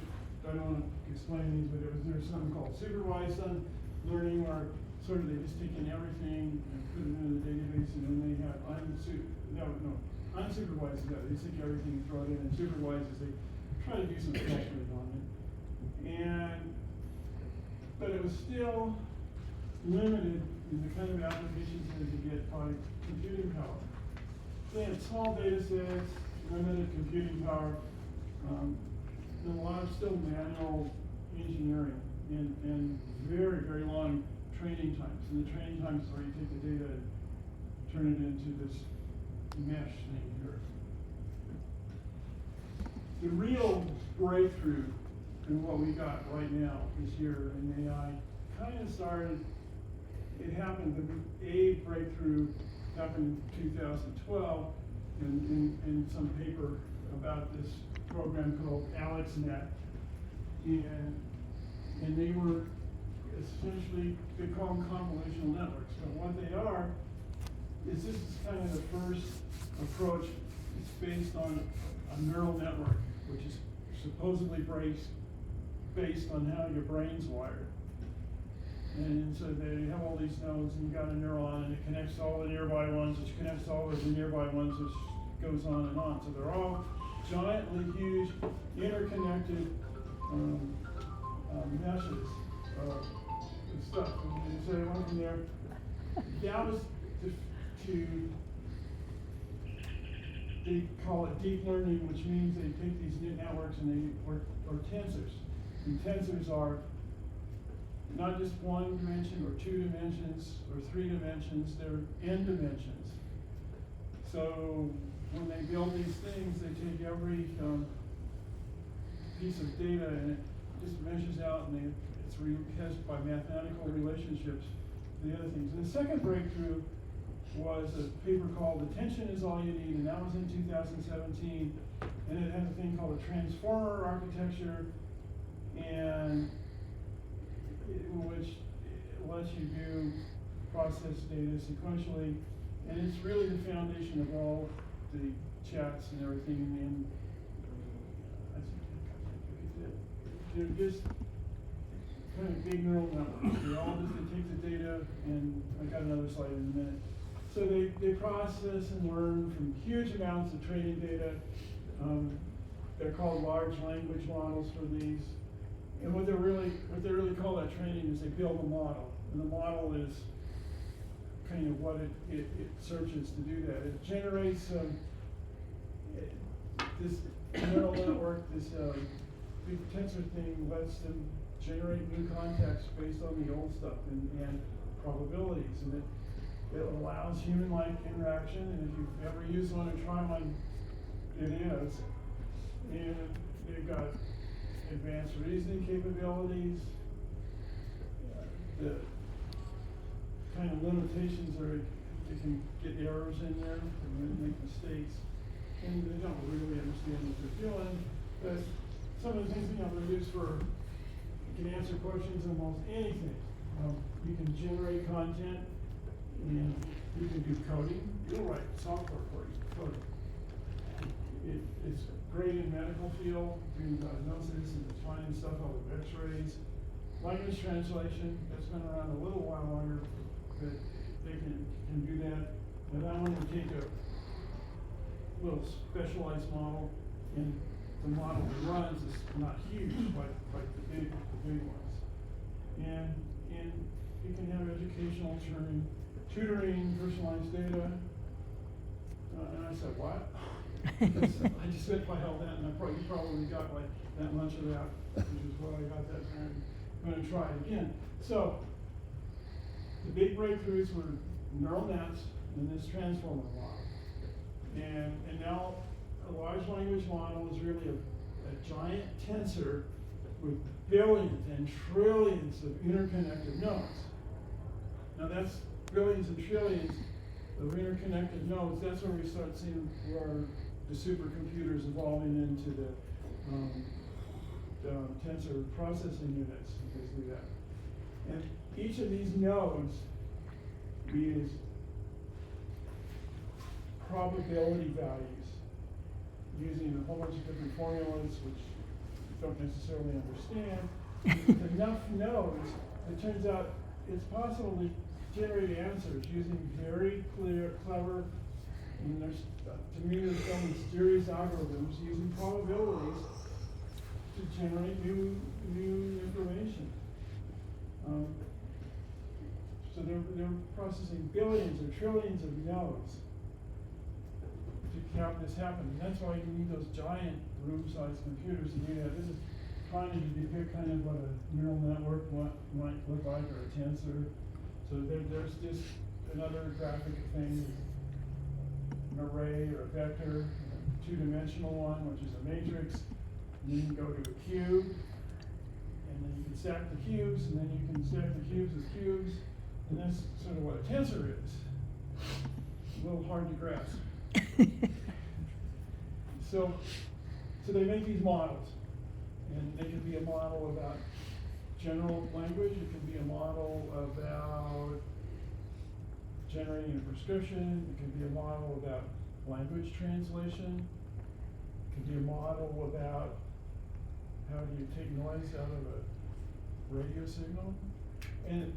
I don't want to explain these, but there's something called supervised learning, where sort of they just take in everything and put it into the database, and then they have unsupervised, they take everything and throw it in, and supervised is they try to do some filtering on it. But it was still limited in the kind of applications that you get by computing power. They had small data sets, limited computing power, and a lot of still manual engineering and very, very long training times. And the training times is where you take the data and turn it into this mesh thing here. The real breakthrough in what we got right now this year in AI kind of started, it happened, a breakthrough happened in 2012 in some paper about this program called AlexNet. And they were essentially, they call them convolutional networks. But what they are is this is kind of the first approach. It's based on a neural network, which is supposedly based on how your brain's wired. And so they have all these nodes, and you got a neuron, and it connects to all the nearby ones, which connects to all of the nearby ones, which goes on and on. So they're all giantly huge, interconnected meshes of stuff. And so they went from there. That was they call it deep learning, which means they take these new networks and or tensors. And tensors are not just one dimension or 2 dimensions or 3 dimensions, they're n dimensions. So when they build these things, they take every piece of data and it just measures out, and it's retested by mathematical relationships to the other things. And the second breakthrough was a paper called "Attention is All You Need," and that was in 2017. And it had a thing called a transformer architecture, and which lets you process data sequentially, and it's really the foundation of all the chats and everything. And they're just kind of big neural networks. They take the data, and I got another slide in a minute. So they process and learn from huge amounts of training data. They're called large language models for these. And what they really call that training is they build a model. And the model is kind of what it searches to do that. It generates this neural network, this big tensor thing lets them generate new context based on the old stuff and probabilities. And it allows human-like interaction, and if you've ever used one or tried one, it is. And they've got advanced reasoning capabilities. The kind of limitations are they can get errors in there and make mistakes, and they don't really understand what they're doing. But some of the things they're used for, you can answer questions on almost anything. You can generate content. And you can do coding. You'll write software for you, coding. It's great in medical field, doing diagnosis and finding stuff out of x-rays. Language translation, that's been around a little while longer, but they can do that. And I want to take a little specialized model, and the model it runs is not huge like the big ones. And you can have educational tutoring, personalized data. And I said, what? I just went by all that, and you probably got like that much of that, which is what I got that time. I'm gonna try it again. So, the big breakthroughs were neural nets and this transformer model. And now a large language model is really a giant tensor with billions and trillions of interconnected nodes. Now that's billions and trillions of interconnected nodes. That's where we start seeing the supercomputers evolving into the tensor processing units because of that. And each of these nodes is probability values using a whole bunch of different formulas which you don't necessarily understand. With enough nodes, it turns out it's possible to generate answers using very clever, and to me there's some mysterious algorithms using probabilities to generate new information. So they're processing billions or trillions of nodes to have this happen. And that's why you need those giant room-sized computers to do that. This is trying to depict kind of what a neural network might look like, or a tensor. So there's just another graphic thing, an array or a vector, a two-dimensional one, which is a matrix. And then you go to a cube, and then you can stack the cubes, and then you can stack the cubes as cubes. And that's sort of what a tensor is. A little hard to grasp. So they make these models, and they could be a model about general language. It could be a model about generating a prescription. It could be a model about language translation. It could be a model about how do you take noise out of a radio signal. And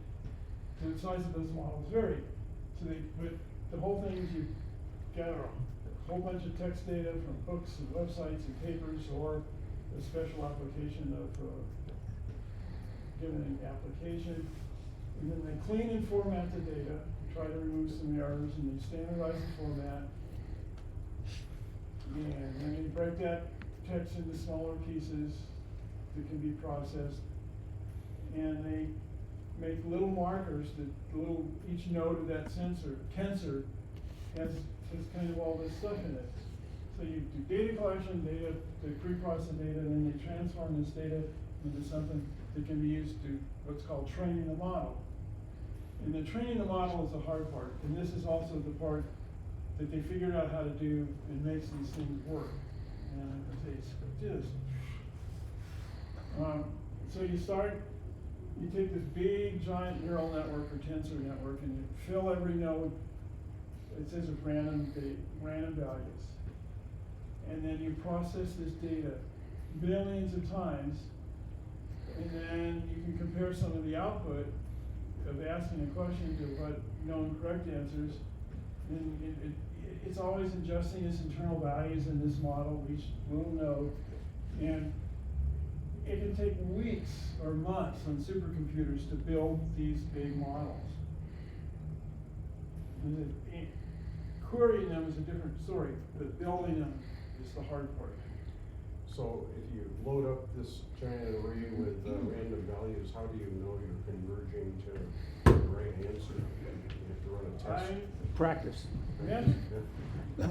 the size of those models vary. But the whole thing is you gather a whole bunch of text data from books and websites and papers, or a special application of given an application, and then they clean and format the data, try to remove some errors, and they standardize the format, and then they break that text into smaller pieces that can be processed, and they make little markers that each node of that tensor has kind of all this stuff in it. So you do data collection, they pre-process data, and then they transform this data into something that can be used to what's called training the model. And the training the model is the hard part, and this is also the part that they figured out how to do and makes these things work. And I say, it's just. So you take this big giant neural network or tensor network, and you fill every node, it says with random values. And then you process this data millions of times, and then you can compare some of the output of asking a question to what known correct answers. And it's always adjusting its internal values in this model, each little node. And it can take weeks or months on supercomputers to build these big models. And querying them is a different story, but building them is the hard part. So if you load up this giant array with random values, how do you know you're converging to the right answer? You have to run a test. Practice. Yeah.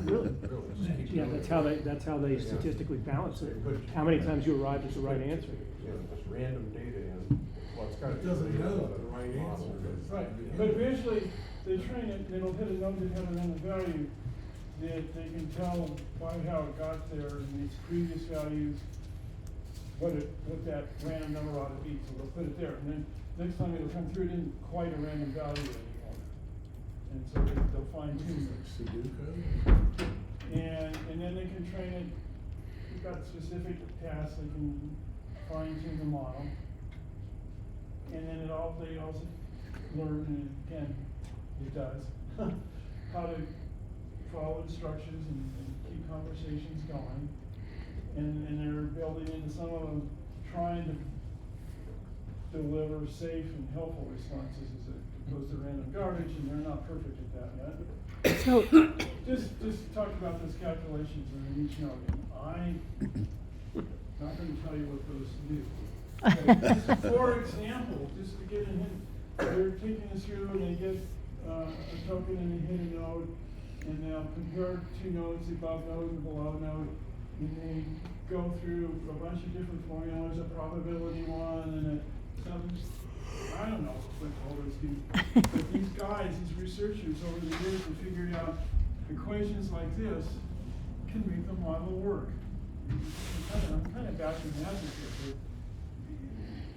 Really? Really? Just keep Yeah, doing that's how they Yeah. statistically balance it. But- How many times you arrive at the right answer. Yeah, just random data in. Well, it's got to It doesn't be know the the right model, answer. but- Right, but eventually they train it, and it'll hit a node that has a random value that they can tell by how it got there and its previous values, what that random number ought to be. So they'll put it there, and then next time it'll come through, it isn't quite a random value anymore. And so they'll fine tune it. Sudoku? And then they can train it, you've got specific tasks, they can fine tune the model. And then they also learn, and again, it does, how to follow instructions and keep conversations going. And they're building into some of them, trying to deliver safe and helpful responses as opposed to random garbage, and they're not perfect at that yet. So, Just talk about those calculations in each note, and I'm not gonna tell you what those do. But just for example, just to get in, they're taking us through and they get a token and they hit a node, and they'll compare two nodes, above node and below node, and they go through a bunch of different formulas, a probability one, and I don't know what all those do. But these guys, these researchers over the years have figured out equations like this can make the model work. I'm kind of bashing the advocate, but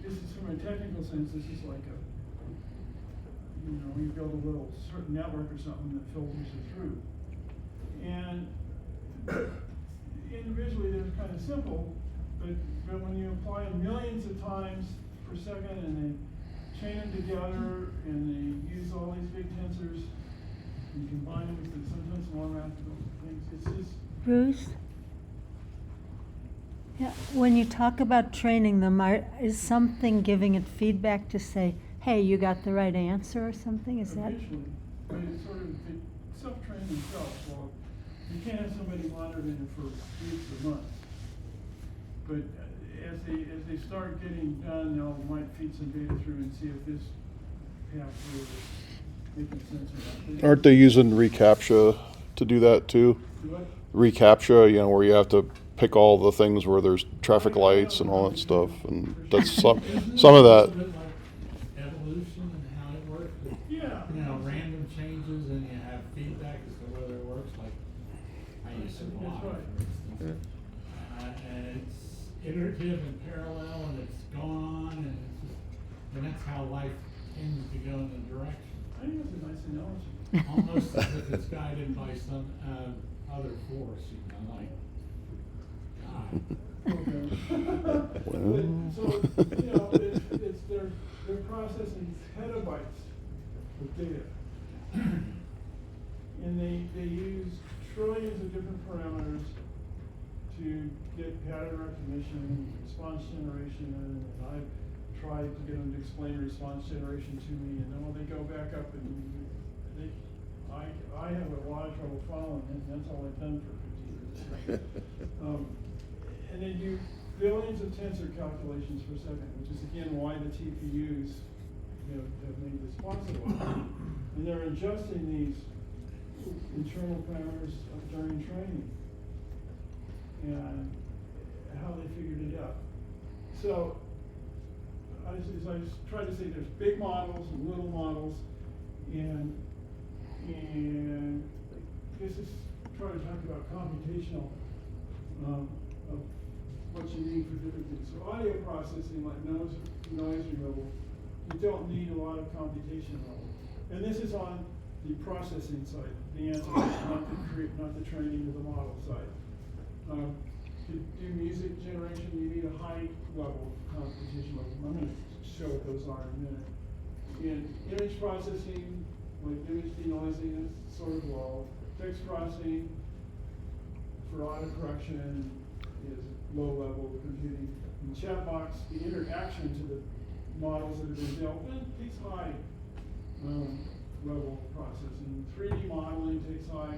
this is, from a technical sense, this is like a, you build a little certain network or something that filters it through. And individually they're kind of simple, but when you apply them millions of times per second and they chain them together and they use all these big tensors and combine them with sometimes more mathematical things, it's just... Bruce? Yeah, when you talk about training them, is something giving it feedback to say, hey, you got the right answer or something? Is that? Eventually, I mean, it's sort of, they self-train themselves. Well, you can't have somebody monitoring it for weeks or months. But as they start getting done, they'll might feed some data through and see if this path through is making sense or not. Aren't they using reCAPTCHA to do that too? What? reCAPTCHA, where you have to pick all the things where there's traffic lights and all that stuff, and that's some of that. Isn't it like evolution and how it works? Yeah. Random changes and you have feedback as to whether it works, like how you survive, That's right. for instance. And it's iterative and parallel, and it's going on, and it's just, and that's how life tends to go in the direction. I think that's a nice analogy. Almost as if it's guided by some other force, like God. Okay. Well. So, it's they're processing petabytes of data. And they use trillions of different parameters to get pattern recognition, response generation, and I've tried to get them to explain response generation to me, and then when they go back up and I have a lot of trouble following it, and that's all I've done for 50 years. And they do billions of tensor calculations per second, which is again why the TPUs have made this possible. And they're adjusting these internal parameters during training and how they figured it out. So, as I tried to say, there's big models and little models, and this is trying to talk about computational of what you need for different things. So audio processing, like noise removal, you don't need a lot of computation level. And this is on the processing side, the answer, not the training of the model side. To do music generation, you need a high level computation level. I'm going to show what those are in a minute. And image processing, like image denoising, is sort of low. Text processing for autocorrection is low level computing. In chat box, the interaction to the models that have been built, it takes high level processing. 3D modeling takes high.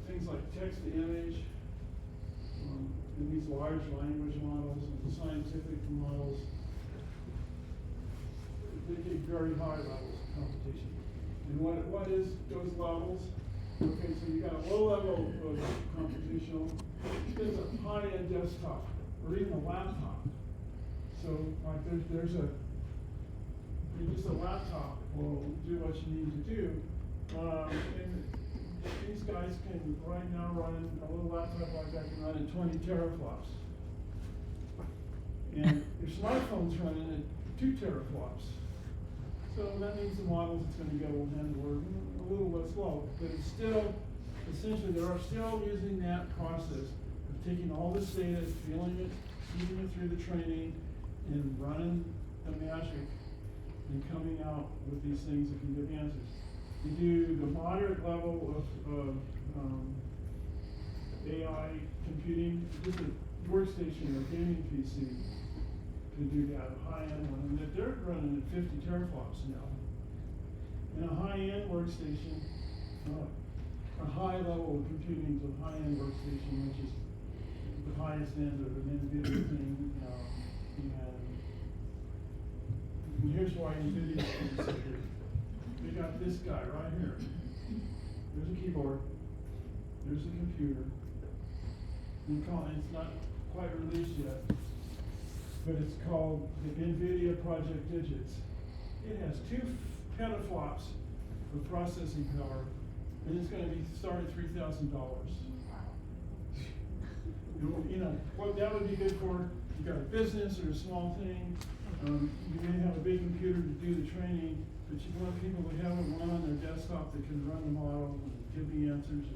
Things like text to image, and these large language models and scientific models, they take very high levels of computation. And what is those levels? Okay, so you got a low level of computational. There's a high-end desktop or even a laptop. So like there's just a laptop will do what you need to do. And these guys can right now run a little laptop like that can run at 20 teraflops. And your smartphone's running at 2 teraflops. So that means the models it's going to go and were a little less slow, but it's still, essentially they are still using that process of taking all this data, feeling it, feeding it through the training, and running the magic and coming out with these things that can give answers. You do the moderate level of AI computing. This is a workstation or gaming PC to do that high-end one, and they're running at 50 teraflops now. And a high-end workstation, a high level of computing to a high-end workstation, which is the highest end of an NVIDIA thing. And here's why NVIDIA is so good. They got this guy right here. There's a keyboard. There's a computer. It's not quite released yet, but it's called the NVIDIA Project Digits. It has 2 petaflops of processing power, and it's going to be start at $3,000. You know what that would be good for? You got a business or a small thing. You may have a big computer to do the training, but you want people to have it run on their desktop that can run the model and give the answers.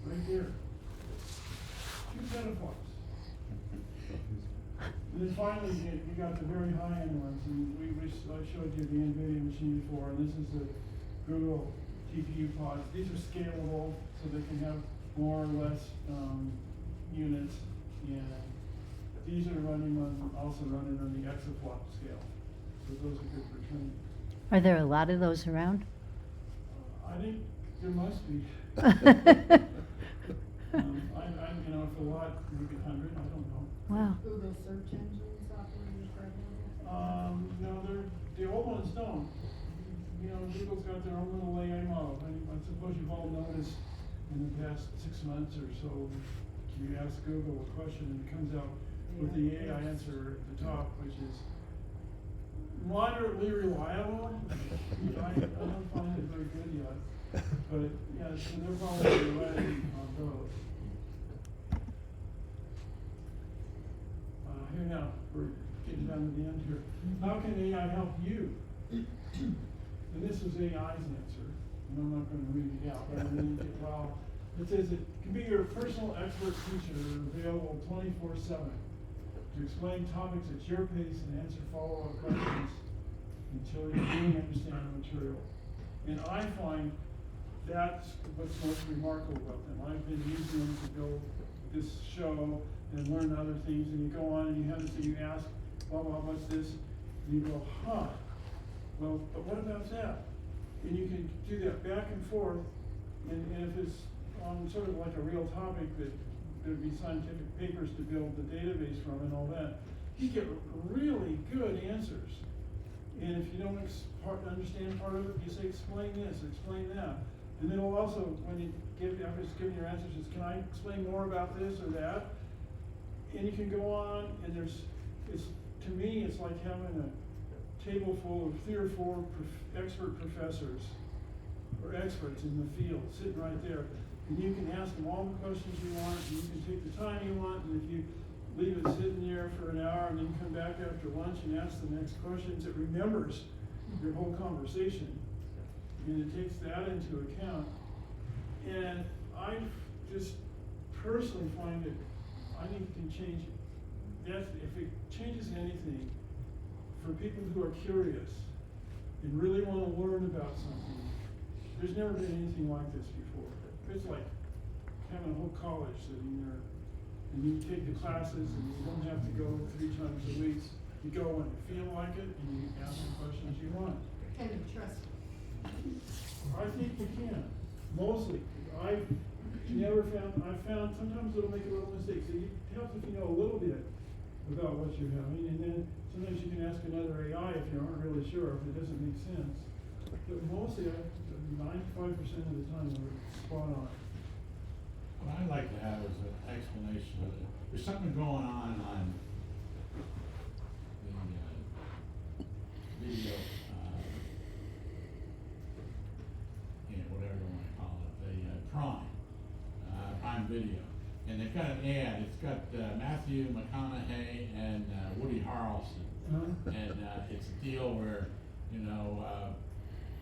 Right there. 2 petaflops. And then finally, you got the very high-end ones, and I showed you the NVIDIA machine before, and this is the Google GPU pods. These are scalable, so they can have more or less units, and these are also running on the exaflop scale. So those are good for training. Are there a lot of those around? I think there must be. If a lot, maybe 100, I don't know. Wow. Google search engine software you program? No, the old ones don't. Google's got their own little AI model. I suppose you've all noticed in the past 6 months or so, you ask Google a question and it comes out with the AI answer at the top, which is moderately reliable. I don't find it very good yet. But yeah, so they're probably ready on those. Here now, we're getting down to the end here. How can AI help you? And this is AI's answer, and I'm not going to read it out, but it says it can be your personal expert teacher, available 24/7 to explain topics at your pace and answer follow-up questions until you really understand the material. And I find that's what's most remarkable about them. I've been using them to build this show and learn other things, and you go on and you ask, blah, blah, what's this? And you go, well, but what about that? And you can do that back and forth, and if it's on sort of like a real topic that there'd be scientific papers to build the database from and all that, you get really good answers. And if you don't understand part of it, you say, explain this, explain that. And then it'll also, when you after it's giving your answers, can I explain more about this or that? And you can go on, and to me, it's like having a table full of 3 or 4 expert professors or experts in the field sitting right there. And you can ask them all the questions you want, and you can take the time you want, and if you leave it sitting there for an hour and then come back after lunch and ask the next questions, it remembers your whole conversation. And it takes that into account. And I just personally find it, I think it can change it. If it changes anything, for people who are curious and really want to learn about something, there's never been anything like this before. It's like having a whole college sitting there, and you take the classes and you don't have to go 3 times a week. You go when you feel like it, and you ask the questions you want. Can you trust it? I think you can, mostly. I found sometimes it'll make a little mistake, so it helps if you know a little bit about what you're having, and then sometimes you can ask another AI if you aren't really sure, if it doesn't make sense. But mostly, 95% of the time, we're spot on. What I'd like to have is an explanation of it. There's something going on the video, whatever you want to call it, the Prime Video. And they've got an ad. It's got Matthew McConaughey and Woody Harrelson. And it's a deal where,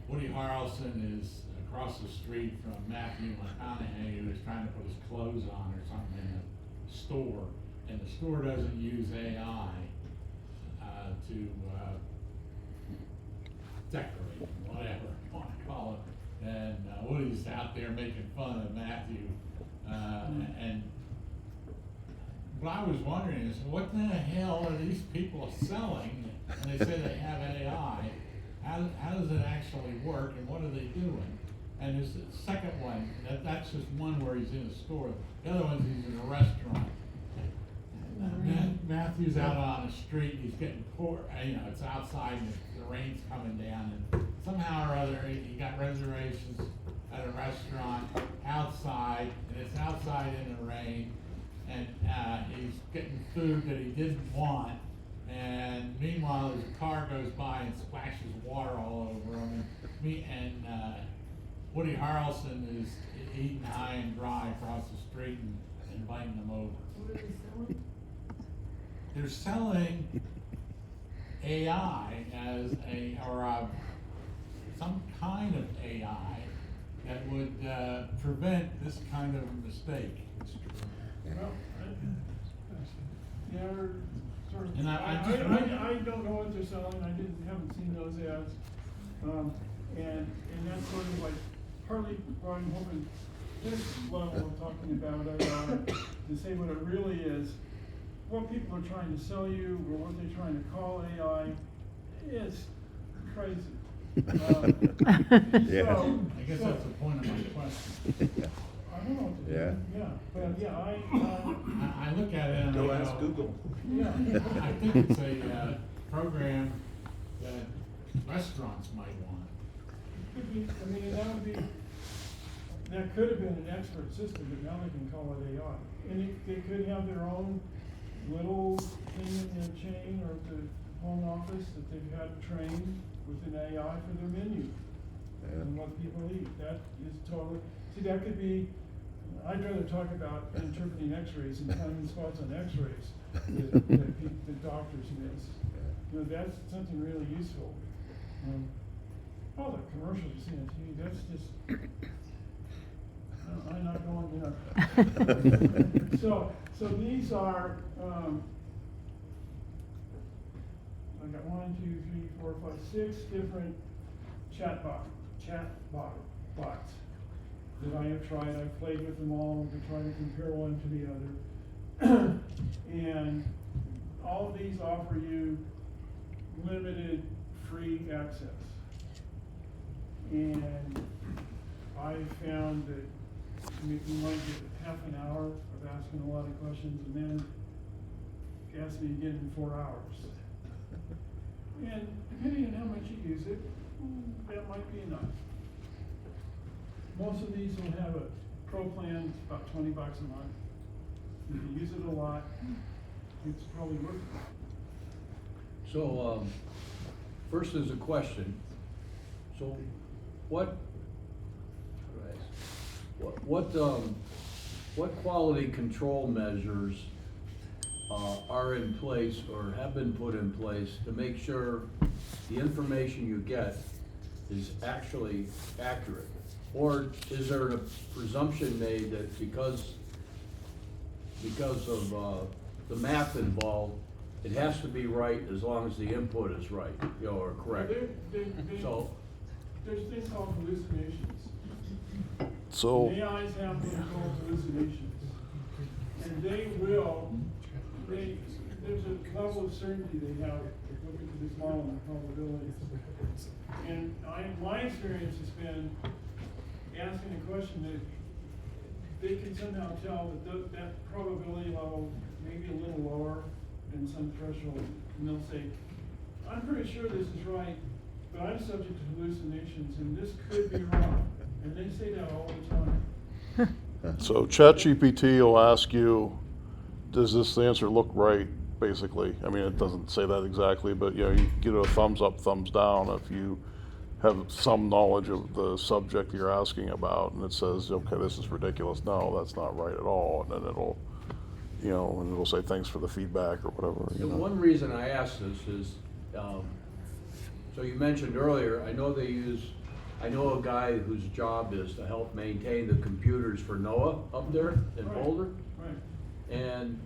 Woody Harrelson is across the street from Matthew McConaughey, who is trying to put his clothes on or something in a store. And the store doesn't use AI to decorate, whatever you want to call it. and Woody's out there making fun of Matthew. And what I was wondering is, what the hell are these people selling? And they say they have AI. How does it actually work, and what are they doing? And there's the second one, that's just one where he's in a store. The other one's he's in a restaurant. Matthew's out on the street, he's getting poured, it's outside and the rain's coming down, and somehow or other, he got reservations at a restaurant outside, and it's outside in the rain, and he's getting food that he didn't want, and meanwhile his car goes by and splashes water all over him, and Woody Harrelson is eating high and dry across the street and inviting them over. What are they selling? They're selling AI as some kind of AI that would prevent this kind of a mistake. Well, they're sort of, And I don't know what they're selling, haven't seen those ads. And that's sort of like, partly what I'm hoping this level of talking about to say what it really is. What people are trying to sell you, or what they're trying to call AI, is crazy. Yeah. I guess that's the point of my question. I don't know what to do. Yeah. But yeah, I look at it and Go I ask go, Google. yeah. I think it's a program that restaurants might want. Could be, I mean, that could have been an expert system, but now they can call it AI. And they could have their own little thing in their chain or the home office that they've had trained with an AI for their menu and what people eat. That is totally, see, that could be, I'd rather talk about interpreting x-rays and finding spots on x-rays that doctors miss. That's something really useful. All the commercials you see on TV, that's just, I'm not going there. So these are, I got 1, 2, 3, 4, 5, 6 different chat bots that I have tried. I've played with them all to try to compare one to the other. And all of these offer you limited free access. And I found that you might get half an hour of asking a lot of questions, and then ask me again in 4 hours. And depending on how much you use it, that might be enough. Most of these will have a pro plan, it's about $20 a month. If you use it a lot, it's probably worth it. So, first is a question. So, what quality control measures are in place or have been put in place to make sure the information you get is actually accurate? Or is there a presumption made that because of the math involved, it has to be right as long as the input is right, or correct? So There's things called hallucinations. So, The AIs have things called hallucinations. And there's a level of certainty they have looking at this model and probabilities. And my experience has been asking a question that they can somehow tell that probability level may be a little lower than some threshold. And they'll say, I'm pretty sure this is right, but I'm subject to hallucinations and this could be wrong. And they say that all the time. so ChatGPT will ask you, does this answer look right, basically? I mean, it doesn't say that exactly, but you get a thumbs up, thumbs down if you have some knowledge of the subject you're asking about, and it says, okay, this is ridiculous, no, that's not right at all, and then it'll, and it'll say thanks for the feedback or whatever. One reason I ask this is, so you mentioned earlier, I know a guy whose job is to help maintain the computers for NOAA up there in Boulder. Right. And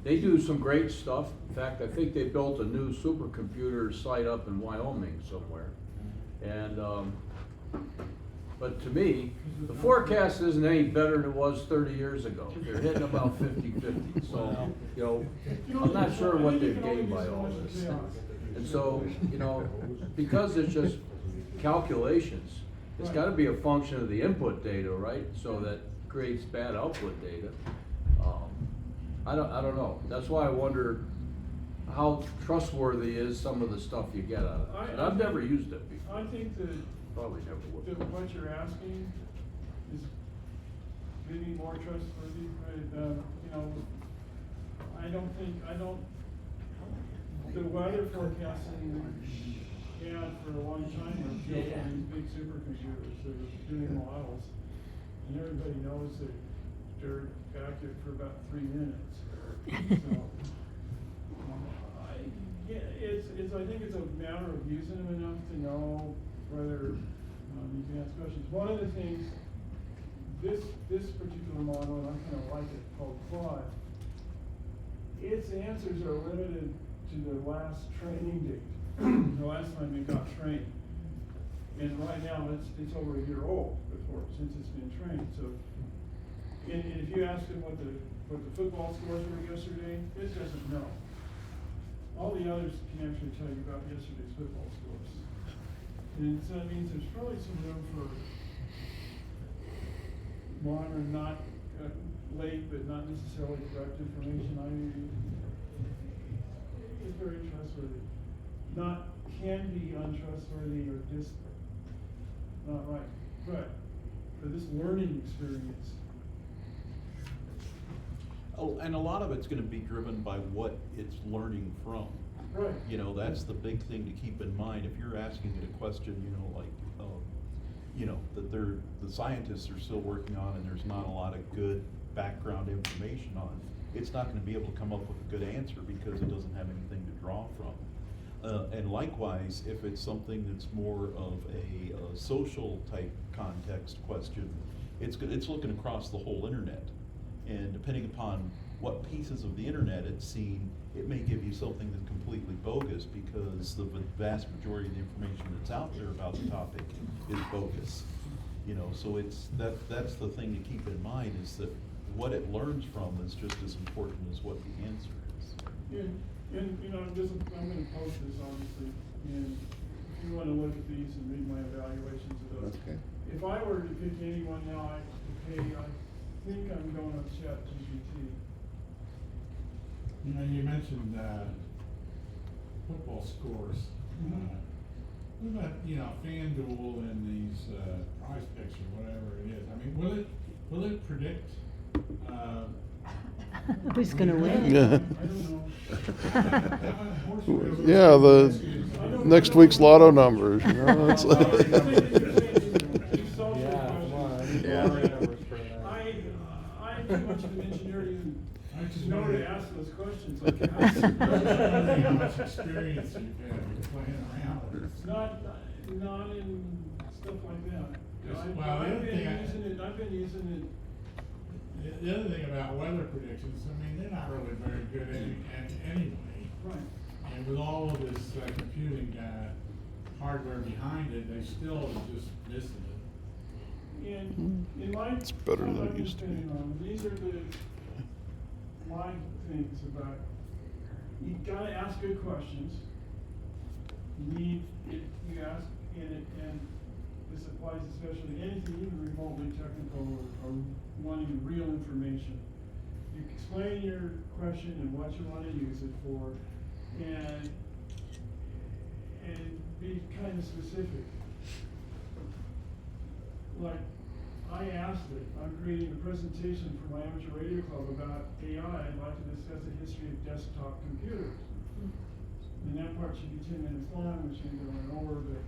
they do some great stuff. In fact, I think they built a new supercomputer site up in Wyoming somewhere. And But to me, the forecast isn't any better than it was 30 years ago. They're hitting about 50-50. So, you know, I'm not sure what they've gained by all this. And so, you know, because it's just calculations, it's gotta be a function of the input data, right? So that creates bad output data. I don't know. That's why I wonder how trustworthy is some of the stuff you get out of it. And I've never used it before. I think that, Probably never would. that what you're asking is maybe more trustworthy, but, you know, the weather forecasting had for a long time was built on these big supercomputers that are doing models, and everybody knows that they're accurate for about 3 minutes. So, I think it's a matter of using them enough to know whether you can ask questions. One of the things, this particular model, and I kind of like it, called Claude, its answers are limited to the last training date, the last time it got trained. And right now, it's over a year old since it's been trained. So, and if you ask it what the football scores were yesterday, it doesn't know. All the others can actually tell you about yesterday's football scores. And so that means there's probably some room for modern, not late, but not necessarily correct information. It's very trustworthy. Not can be untrustworthy or just not right. But for this learning experience. Oh, and a lot of it's gonna be driven by what it's learning from. Right. You know, that's the big thing to keep in mind. If you're asking it a question, you know, like, that the scientists are still working on and there's not a lot of good background information on, it's not gonna be able to come up with a good answer because it doesn't have anything to draw from. And likewise, if it's something that's more of a social type context question, it's looking across the whole internet. And depending upon what pieces of the internet it's seen, it may give you something that's completely bogus because the vast majority of the information that's out there about the topic is bogus. You know, so that's the thing to keep in mind, is that what it learns from is just as important as what the answer is. And you know, I'm gonna post this obviously, and if you wanna look at these and read my evaluations of those. Okay. If I were to pick anyone now, I think I'm going with ChatGPT. You know, you mentioned, football scores. What about, FanDuel and these, prize picks or whatever it is? I mean, will it predict, Who's gonna win? I don't know. Yeah, the next week's lotto numbers, you know, it's like. I'm too much of an engineer to know to ask those questions. Like, how much experience you've had playing around with it. Not in stuff like that. I've been using it. The other thing about weather predictions, I mean, they're not really very good anyway. Right. And with all of this computing hardware behind it, they still are just missing it. And in my, It's better than it used to be. These are my things about, you gotta ask good questions. You ask, and this applies especially anything even remotely technical or wanting real information. You explain your question and what you want to use it for, and be kind of specific. Like, I asked it, I'm creating a presentation for my amateur radio club about AI. I'd like to discuss the history of desktop computers. And that part should be 10 minutes long, which means I went over, but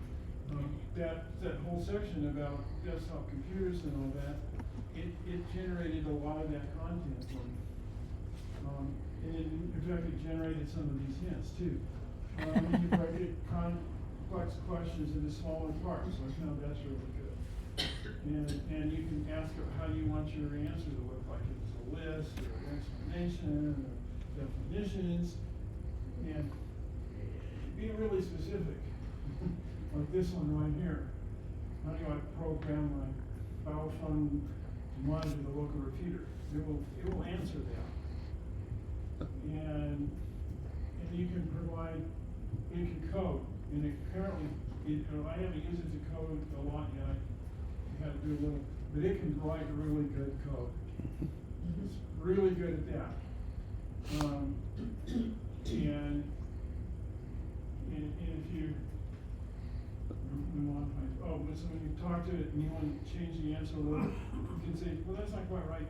that whole section about desktop computers and all that, it generated a lot of that content for me. And in fact, it generated some of these hints too. You break it complex questions into smaller parts, so I found that's really good. And you can ask it how you want your answer to look like. If it's a list or an explanation or definitions, and be really specific. Like this one right here. how do I program my file phone to monitor the local repeater? It will answer that. And you can provide, you can code, and it currently, I haven't used it to code a lot yet, I had to do a little, but it can write really good code. It's really good at that. And if you, so when you talk to it and you want to change the answer a little, you can say, well, that's not quite right,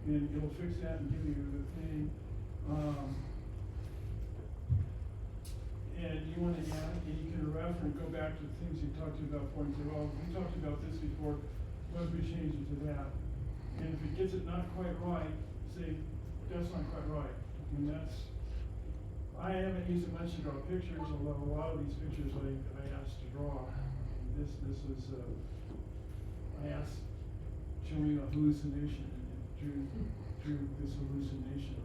and it'll fix that and give you the thing. And you want to add, and you can reference, go back to the things you talked about before and say, well, we talked about this before, what if we change it to that? And if it gets it not quite right, say, that's not quite right. And that's, I haven't used it much to draw pictures, although a lot of these pictures I asked to draw. This was, I asked, show me a hallucination, and it drew this hallucination.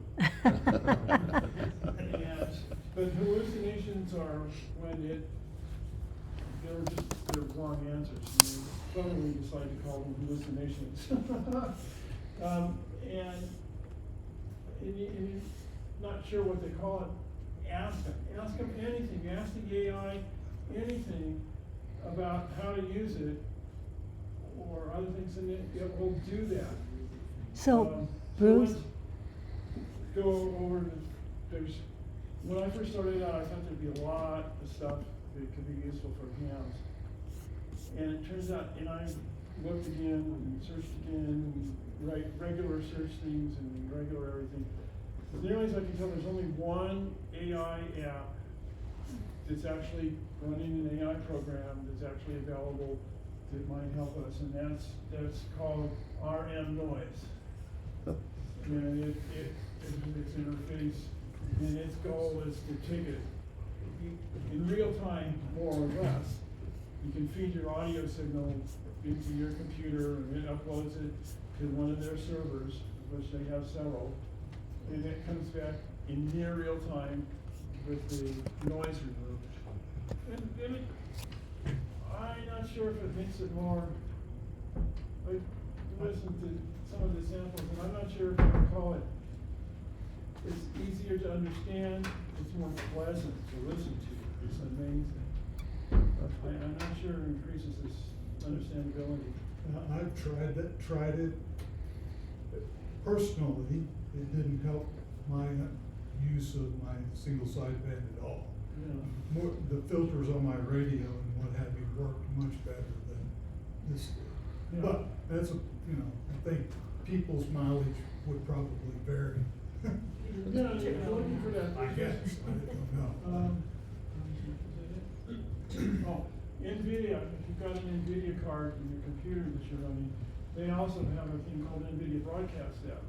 But hallucinations are when they're wrong answers. And suddenly we decide to call them hallucinations. And you're not sure what they call it, ask them anything. Ask the AI anything about how to use it or other things, and it will do that. So, Bruce? Let's go over when I first started out, I thought there'd be a lot of stuff that could be useful for hams. And it turns out, and I looked again and searched again, and regular search things and regular everything. As nearly as I can tell, there's only one AI app that's actually running an AI program that's actually available that might help us, and that's called RM Noise. And its interface, and its goal is to take it in real time, more or less. You can feed your audio signal into your computer, and it uploads it to one of their servers, which they have several, and it comes back in near real time with the noise removed. And I'm not sure if it makes it more, like, listen to some of the samples, and I'm not sure if I can call it, it's easier to understand, it's more pleasant to listen to. It's amazing. I'm not sure it increases this understandability. I've tried it. Personally, it didn't help my use of my single sideband at all. Yeah. The filters on my radio and what have you worked much better than this did. Yeah. But that's I think people's mileage would probably vary. Yeah, you're looking for that. I guess, I don't know. NVIDIA, if you've got an NVIDIA card in your computer that you're running, they also have a thing called NVIDIA Broadcast app.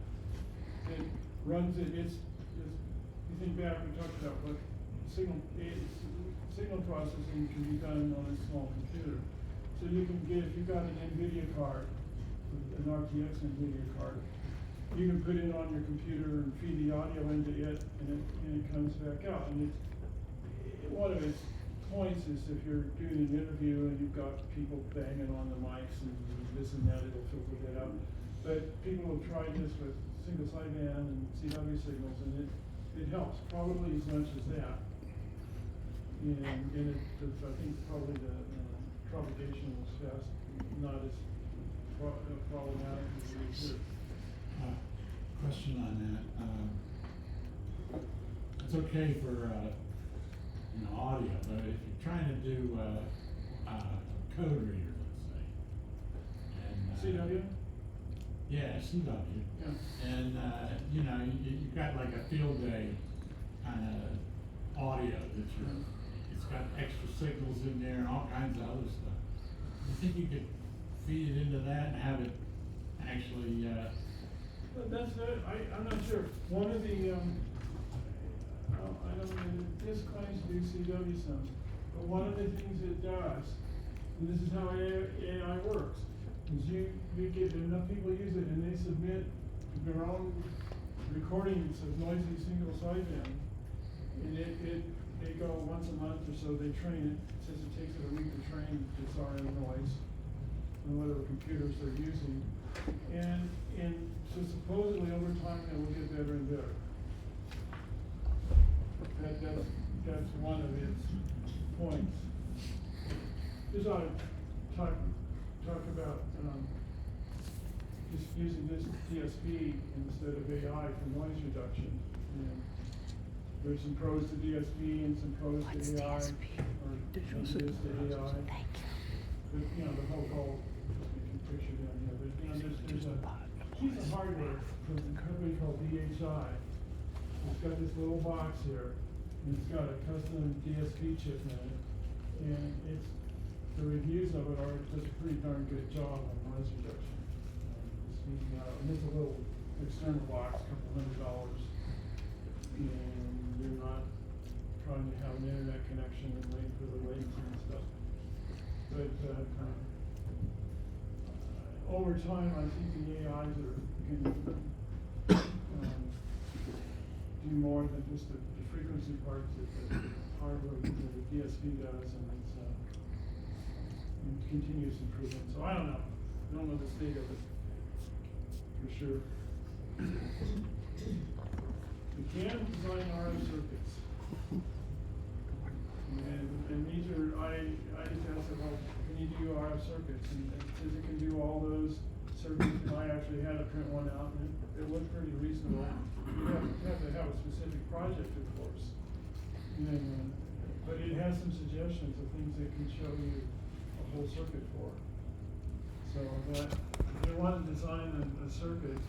It runs it, you think back, we talked about what signal processing can be done on a small computer. So you can get, if you've got an NVIDIA card, an RTX NVIDIA card, you can put it on your computer and feed the audio into it, and it comes back out. And one of its points is if you're doing an interview and you've got people banging on the mics and this and that, it'll filter that out. But people have tried this with single sideband and CW signals, and it helps probably as much as that. And I think probably the propagation was fast, not as problematic as it is here. Question on that. It's okay for audio, but if you're trying to do a code reader, let's say, and CW? Yeah, CW. Yeah. And you've got like a field day kind of audio that it's got extra signals in there and all kinds of other stuff. You think you could feed it into that and have it actually? That's it. I'm not sure. One of the I don't know. This claims to do CW sounds, but one of the things it does, and this is how AI works, is you get enough people use it and they submit their own recordings of noisy single sideband, and they go once a month or so. They train it. It says it takes it a week to train this RM noise, and whatever computers they're using. And so supposedly over time it will get better and better. That's one of its points. Just ought to talk about just using this DSP instead of AI for noise reduction. And there's some pros to DSP and some pros to AI, or just to AI. But, you know, the whole picture down here. But, you know, there's a piece of hardware from a company called DHI. It's got this little box here, and it's got a custom DSP chip in it, and the reviews of it are it does a pretty darn good job on noise reduction. And it's a little external box, $200, and you're not trying to have an internet connection and wait for the latency and stuff. But over time, I think the AIs are going to do more than just the frequency parts that the hardware, that the DSP does, and it's continuous improvement. So I don't know. I don't know the state of it for sure. We can design RF circuits. And these are, I just asked about, can you do RF circuits? And it says it can do all those circuits, and I actually had to print one out, and it looked pretty reasonable. You have to have a specific project, of course. And, but it has some suggestions of things that can show you a whole circuit for. So that, if you want to design a circuit,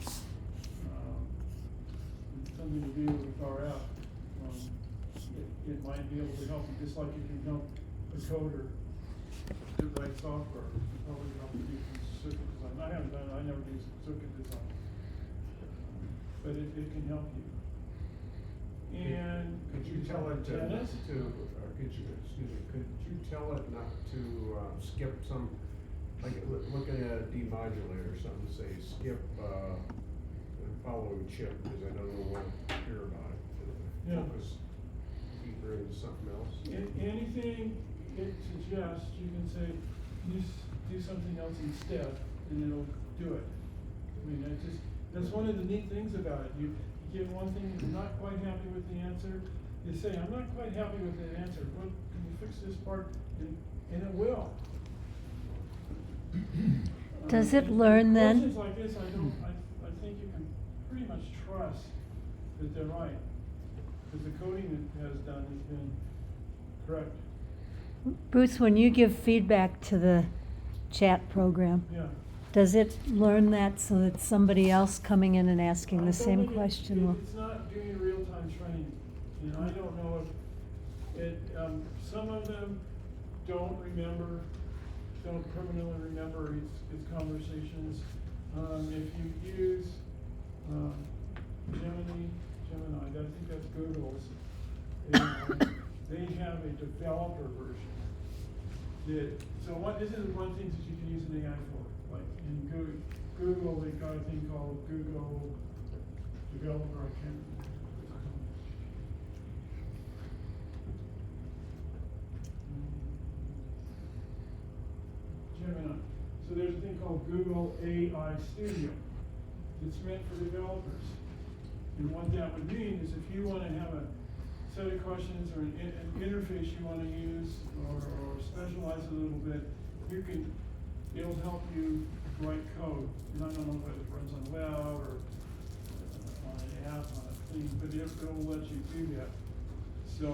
something to do with RF, it might be able to help you, just like you can help a coder to write software. It probably help you do some circuit design. I haven't done it, I never do circuit design. But it can help you. And could you tell it could you tell it not to skip some, like looking at a demodulator or something, say skip the following chip, because I don't want to hear about it. Yeah. Focus deeper into something else. Anything it suggests, you can say, do something else instead, and it'll do it. I mean, that's one of the neat things about it. You get one thing, you're not quite happy with the answer, you say, I'm not quite happy with the answer, but can you fix this part? And it will. Does it learn then? Questions like this, I think you can pretty much trust that they're right, because the coding it has done has been correct. Bruce, when you give feedback to the chat program, Yeah. does it learn that so that somebody else coming in and asking I the don't same think question will? It's not doing real-time training. You know, I don't know if it, some of them don't permanently remember its conversations. If you use Gemini, I think that's Google's, they have a developer version. This is one thing that you can use an AI for. Like in Google, they've got a thing called Google Developer. I can't remember. Gemini. So there's a thing called Google AI Studio. It's meant for developers. And what that would mean is if you want to have a set of questions or an interface you want to use or specialize a little bit, it'll help you write code. And I don't know if it runs on the web or on an app, on a thing, but it'll let you do that. So,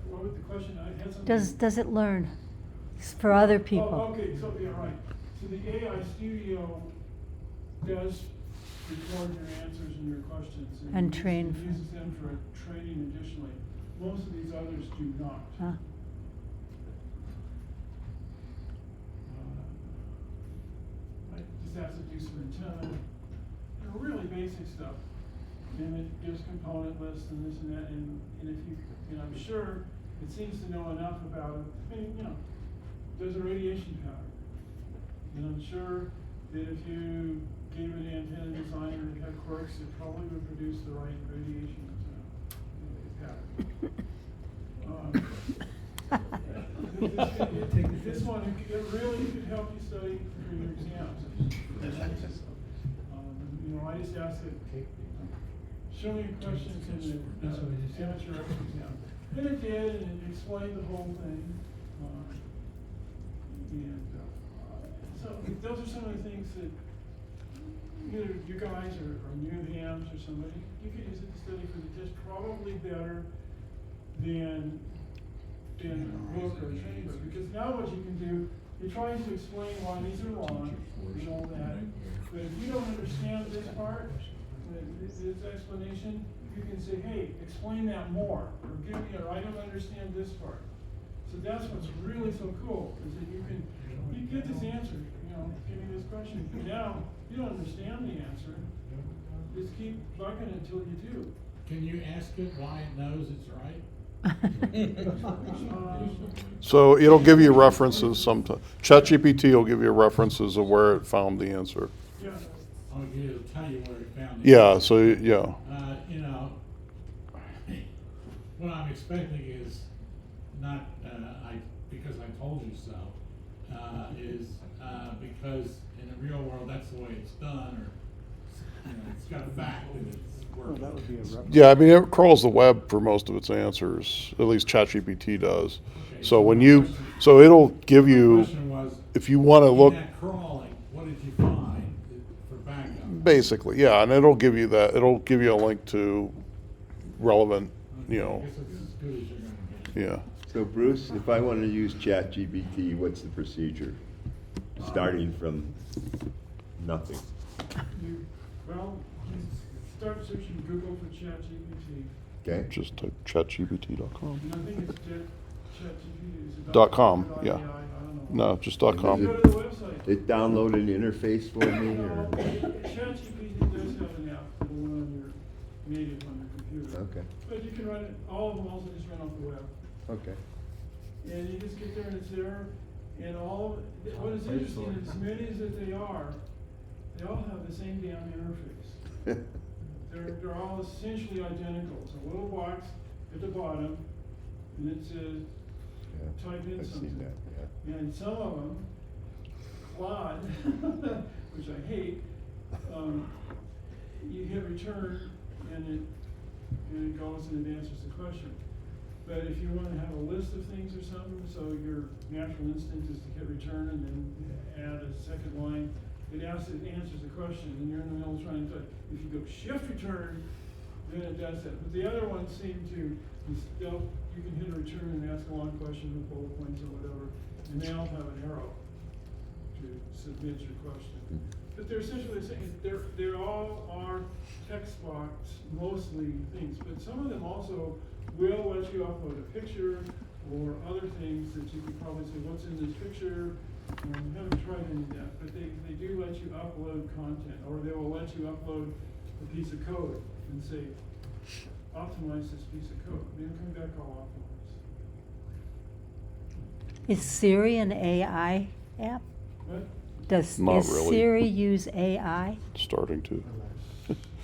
what was the question? I had something. Does it learn for other people? Oh, okay, so yeah, right. So the AI Studio does record your answers and your questions. And train. It uses them for training additionally. Most of these others do not. Huh. I just have to do some antenna, really basic stuff. And it gives component lists and this and that, and if and I'm sure it seems to know enough about it. I mean, there's a radiation pattern. And I'm sure that if you gave it an antenna designer that had quirks, it probably would produce the right radiation pattern. This one, it really could help you study for your exams. You know, I just asked it, show me questions in the amateur exam. And it did, and it explained the whole thing. So those are some of the things that either you guys or new hams or somebody, you could use it to study for the test probably better than a book or a training book. Because now what you can do, you're trying to explain why these are wrong and all that. But if you don't understand this part, this explanation, you can say, hey, explain that more, or give me, or I don't understand this part. So that's what's really so cool, is that you get this answer, you know, give me this question. Now, you don't understand the answer, just keep bugging until you do. Can you ask it why it knows it's right? So it'll give you references sometimes. ChatGPT will give you references of where it found the answer. Yeah. Oh, it'll tell you where it found it. Yeah, so, yeah. You know, what I'm expecting is not, because I told you so, because in the real world, that's the way it's done, or, you know, it's got a fact that it's working. That would be a reference. Yeah, I mean, it crawls the web for most of its answers, at least ChatGPT does. Okay, So when you, so it'll give my you, question was, if you want to in look, that crawling, what did you find for backup? basically, yeah, and it'll give you that, it'll give you a link to relevant, you I know, guess it's as good as you're gonna get. yeah. So Bruce, if I want to use ChatGPT, what's the procedure? Starting from nothing. Well, you start searching Google for ChatGPT. Okay? Just type chatgpt.com. And I think it's ChatGPT. Is it .com, .ai? yeah. I don't No, know. just You .com. go to the website. It download an interface for me, No, or? ChatGPT does have an app that will run on your native on your computer. Okay, But you can run it, all of them also just run off the web. okay. And you just get there and it's there, and what is interesting is, as many as that they all have the same damn interface. They're all essentially identical. It's a little box at the bottom, and it says, Yeah, type in I've seen something. that, yeah. And some of them, Claude, which I hate, you hit return, and it goes and it answers the question. But if you want to have a list of things or something, so your natural instinct is to hit return and then add a second line, it answers the question, and you're in the middle trying to, if you go shift return, then it does that. But the other ones seem to, you can hit return and ask a long question with bullet points or whatever, and they all have an arrow to submit your question. But they're essentially the same. They're all are text box, mostly things, but some of them also will let you upload a picture or other things that you could probably say, what's in this picture? Haven't tried any of that, but they do let you upload content, or they will let you upload a piece of code and say, optimize this piece of code. They'll come back all optimized. Is Siri an AI app? What? Is Not really. Siri use AI? Starting to.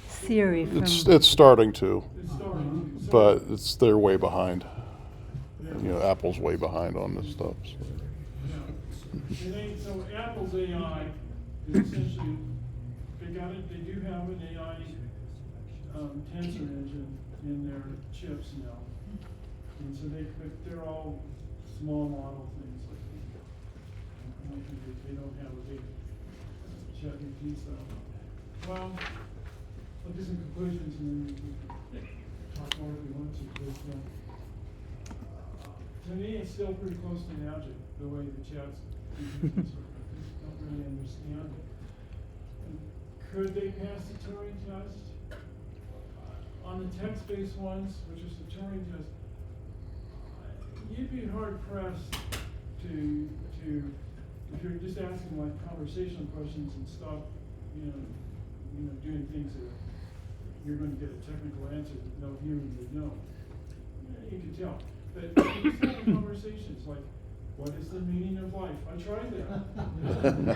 Siri from. It's starting to, It's starting to. but they're way behind. Yeah. You know, Apple's way behind on this stuff. So. So Apple's AI is essentially, they do have an AI tensor engine in their chips now. And so they're all small model things like that. I don't think they don't have a big ChatGPT stuff. Well, I'll do some conclusions and then we can talk more if we want to. But, to me, it's still pretty close to magic, the way the chats don't really understand it. Could they pass the Turing test? On the text-based ones, which is the Turing test, you'd be hard pressed to if you're just asking like conversational questions and stop, doing things that you're going to get a technical answer that no human would know. You can tell. But just having conversations like, what is the meaning of life? I tried that. And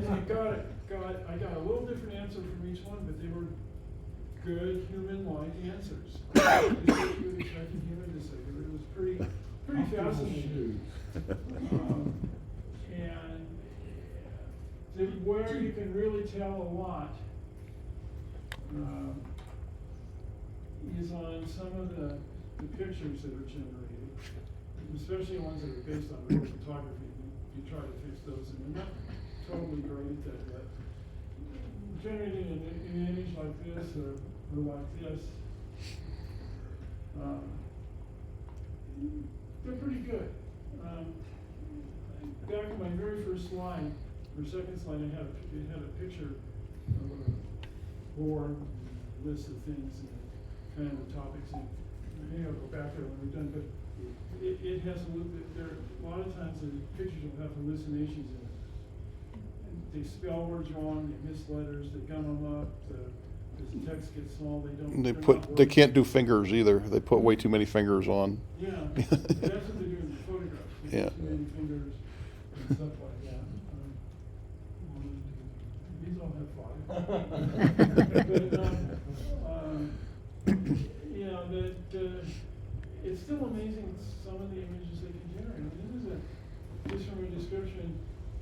I got a little different answer from each one, but they were good human-like answers. Just what you would expect a human to say. It was pretty fascinating. And where you can really tell a lot is on some of the pictures that are generated, especially ones that are based on real photography. You try to fix those, and they're not totally great at that. Generating an image like this or like this, they're pretty good. Back in my very first slide, or second slide, it had a picture of a board, list of things, and kind of the topics. And maybe I'll go back there when we're done, but it has a lot of times the pictures will have hallucinations in it. And they spell words wrong, they miss letters, they gum them up, as the text gets small, they don't. They can't do fingers either. They put way too many fingers on. Yeah, that's what they do in the photographs. They Yeah. put too many fingers and stuff like that. These all have but, you know, it's still amazing some of the images they can generate. I mean, this is from a description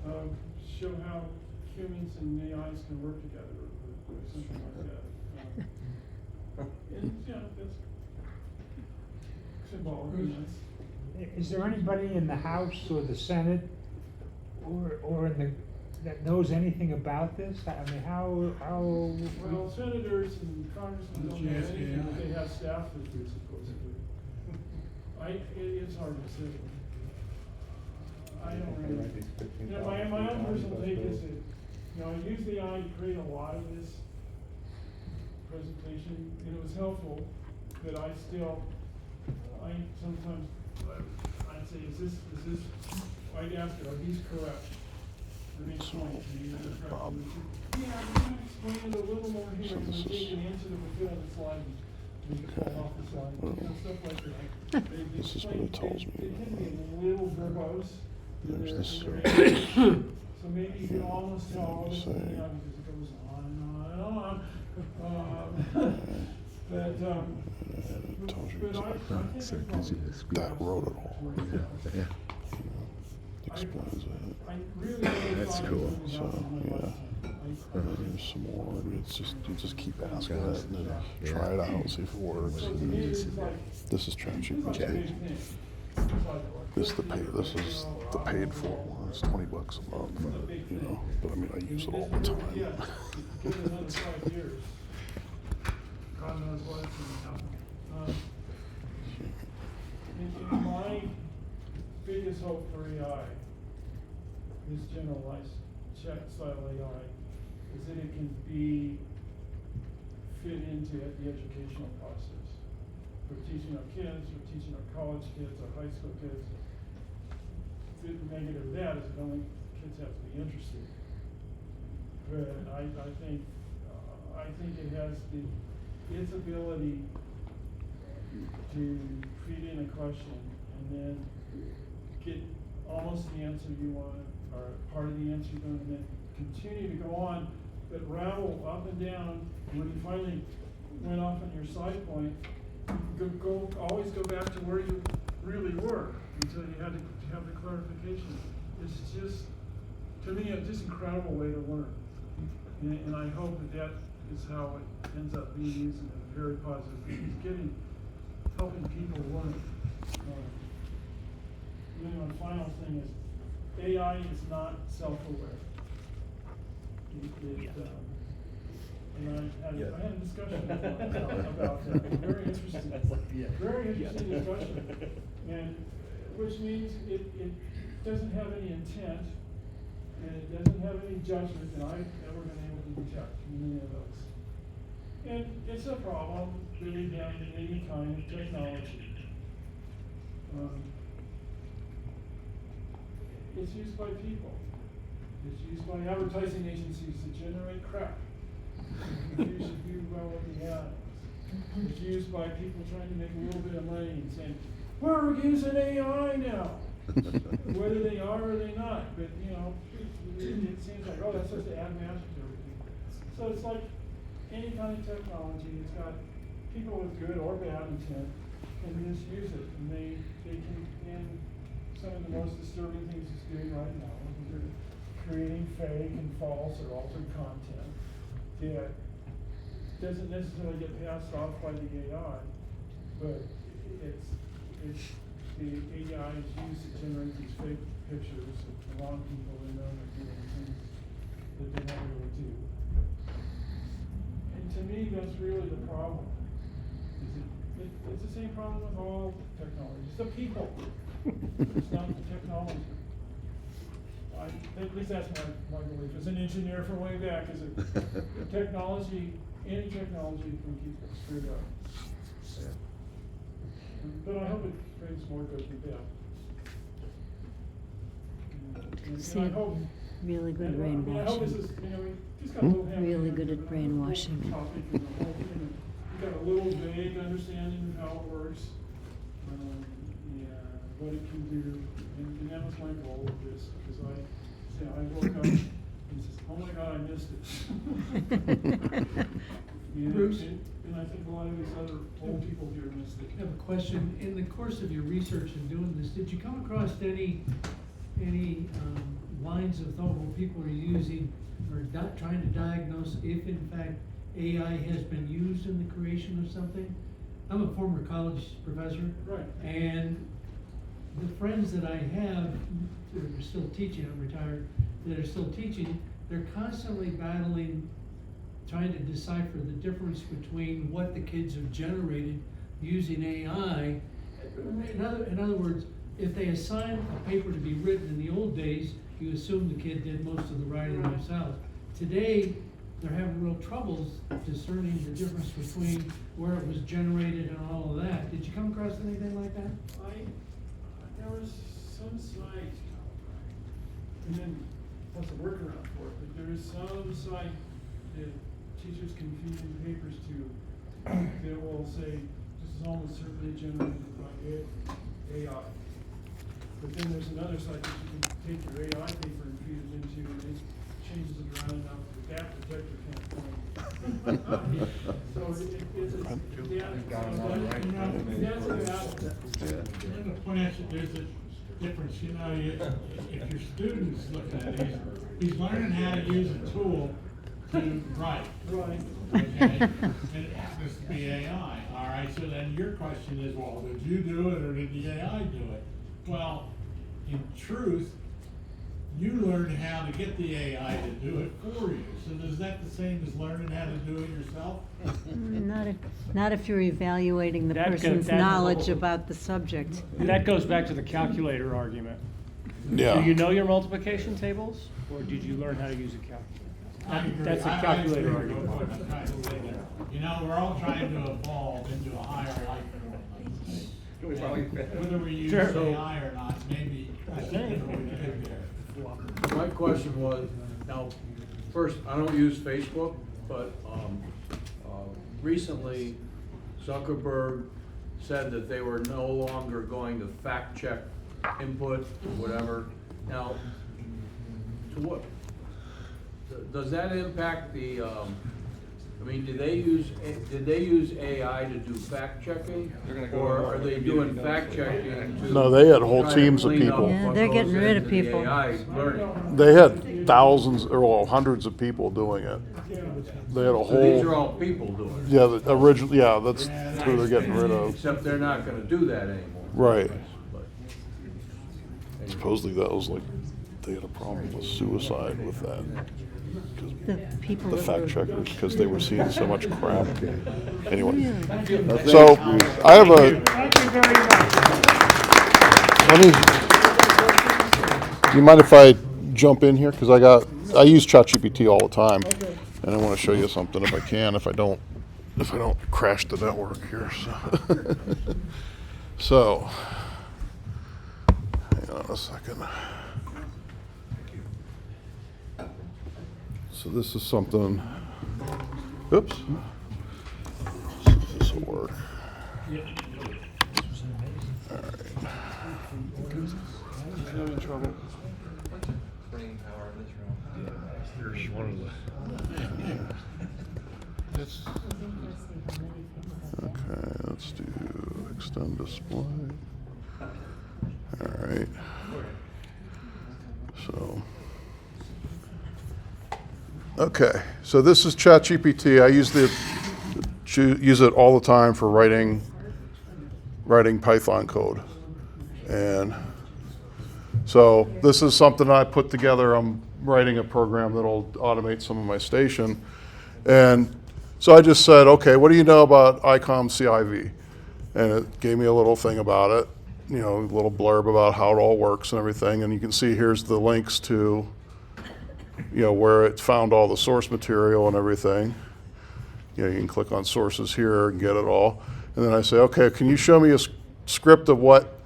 of show how humans and AIs can work together, or something like that. And, yeah, that's symbolic. Is there anybody in the House or the Senate or in the, that knows anything about this? I mean, how? Well, senators and congressmen don't know anything, but they have staff that do, supposedly. It's hard to say. I don't really, you know, my own personal take is that, you know, I used the AI to create a lot of this presentation, and it was helpful, but I sometimes, I'd say, I'd ask it, are these correct? Or these points, and these are correct? Yeah, I'm going to explain it a little more here, and I take an answer that would fit on the slide, and you can fall off the slide, you know, stuff like that. This is what it tells me. They can be a little verbose. There's this. So maybe you can almost tell all this, because it goes on and on and on. But I think that wrote it all. Yeah. Explains it. I really That's cool. So, yeah. There's some more. It's just, you just keep asking it and then try it out, see if it works. This is ChatGPT. This is the paid for one. It's $20 a month, you know. But I mean, I use it all the time. Yeah, give it another 5 years. God knows what's going to happen. My biggest hope for AI, this generalized chat style AI, is that it can be fit into the educational process. We're teaching our kids, we're teaching our college kids, our high school kids. The negative of that is that only kids have to be interested. But I think it has its ability to feed in a question and then get almost the answer you want, or part of the answer you want, and then continue to go on, but rattle up and down. When you finally went off on your side point, always go back to where you really were until you had to have the clarification. It's just, to me, a just incredible way to learn. And I hope that is how it ends up being used in a very positive way. Helping people learn. The final thing is, AI is not self-aware. And I had a discussion about that. Very interesting. Very interesting discussion. And which means it doesn't have any intent, and it doesn't have any judgment that I've ever been able to detect in any of those. And it's a problem really down in any kind of technology. It's used by people. It's used by advertising agencies to generate crap. You should do well with the ads. It's used by people trying to make a little bit of money and saying, we're using AI now. Whether they are or they not, but you know, it seems like, oh, that's supposed to add magic to everything. So it's like any kind of technology. It's got people with good or bad intent can misuse it, and they can some of the most disturbing things it's doing right now. They're creating fake and false or altered content that doesn't necessarily get passed off by the AI, but it's the AI is used to generate these fake pictures of the wrong people in them and doing things that they never really do. And to me, that's really the problem. It's the same problem with all technology. It's the people. It's not the technology. At least that's my belief. As an engineer from way back, is that technology, any technology can keep us screwed up. Yeah. But I hope it brings more good than bad. See, And I hope. really good and I hope this brainwashing. is, we just got a little. Really good at brainwashing. Topic and the whole thing. We got a little vague understanding of how it works, and what it can do, and that was my goal with this, because I woke up and says, oh my God, I missed it. Bruce? And I think a lot of these other old people here missed it. I have a question. In the course of your research and doing this, did you come across any lines of thought where people are using or trying to diagnose if in fact AI has been used in the creation of something? I'm a former college professor. Right. And the friends that I have that are still teaching, I'm retired, that are still teaching, they're constantly battling, trying to decipher the difference between what the kids have generated using AI. In other words, if they assign a paper to be written in the old days, you assume the kid did most of the writing themselves. Today, they're having real troubles discerning the difference between where it was generated and all of that. Did you come across anything like that? There was some site, and then what's the workaround for it? But there is some site that teachers can feed in papers to that will say this is almost certainly generated by AI. But then there's another site that you can take your AI paper and feed it into, and it changes it around enough that gap detector can't find it. So it's that's a battle. I'm gonna point out that there's a difference, if your student's looking at these, he's learning how to use a tool to write. Right. Okay, and it happens to be AI, all right, so then your question is, well, did you do it or did the AI do it? Well, in truth, you learned how to get the AI to do it for you, so is that the same as learning how to do it yourself? Not if you're evaluating the person's knowledge about the subject. That goes back to the calculator argument. Yeah. Do you know your multiplication tables, or did you learn how to use a calculator? I agree. That's a I calculator agree with argument. what I'm trying to say there. We're all trying to evolve into a higher life form. Whether we use Sure. AI or not, maybe that's a different way to get there. My question was, now, first, I don't use Facebook, but recently Zuckerberg said that they were no longer going to fact check input or whatever. Now, to what, does that impact the, did they use AI to do fact checking? Or are they doing fact checking to? No, they had whole try to teams of clean up people. Yeah, what they're goes getting rid of into the people. AI learning? They had thousands or hundreds of people doing it. They had a So these are whole, all people doing it. yeah, the original, yeah, that's who they're getting rid of. Except they're not gonna do that anymore. Right. But anyway. Supposedly that was like, they had a problem with suicide with that. 'Cause The people the that fact were- checkers, because they were seeing so much crap. Anyway, Really? so I have a, Thank you very much. do you mind if I jump in here? Because I use ChatGPT all the time. And I want to show you something if I can, if I don't crash the network here. So, hang on a second. So this is something, oops. See if this will work. All right. Having trouble. Here's one of the. Okay, let's do extend display. All right. So, okay. So this is ChatGPT. I use it all the time for writing Python code. And so this is something I put together. I'm writing a program that'll automate some of my station. And so I just said, okay, what do you know about ICOM CIV? And it gave me a little thing about it, you know, a little blurb about how it all works and everything. And you can see here's the links to, you know, where it found all the source material and everything. You know, you can click on sources here and get it all. And then I say, okay, can you show me a script of what,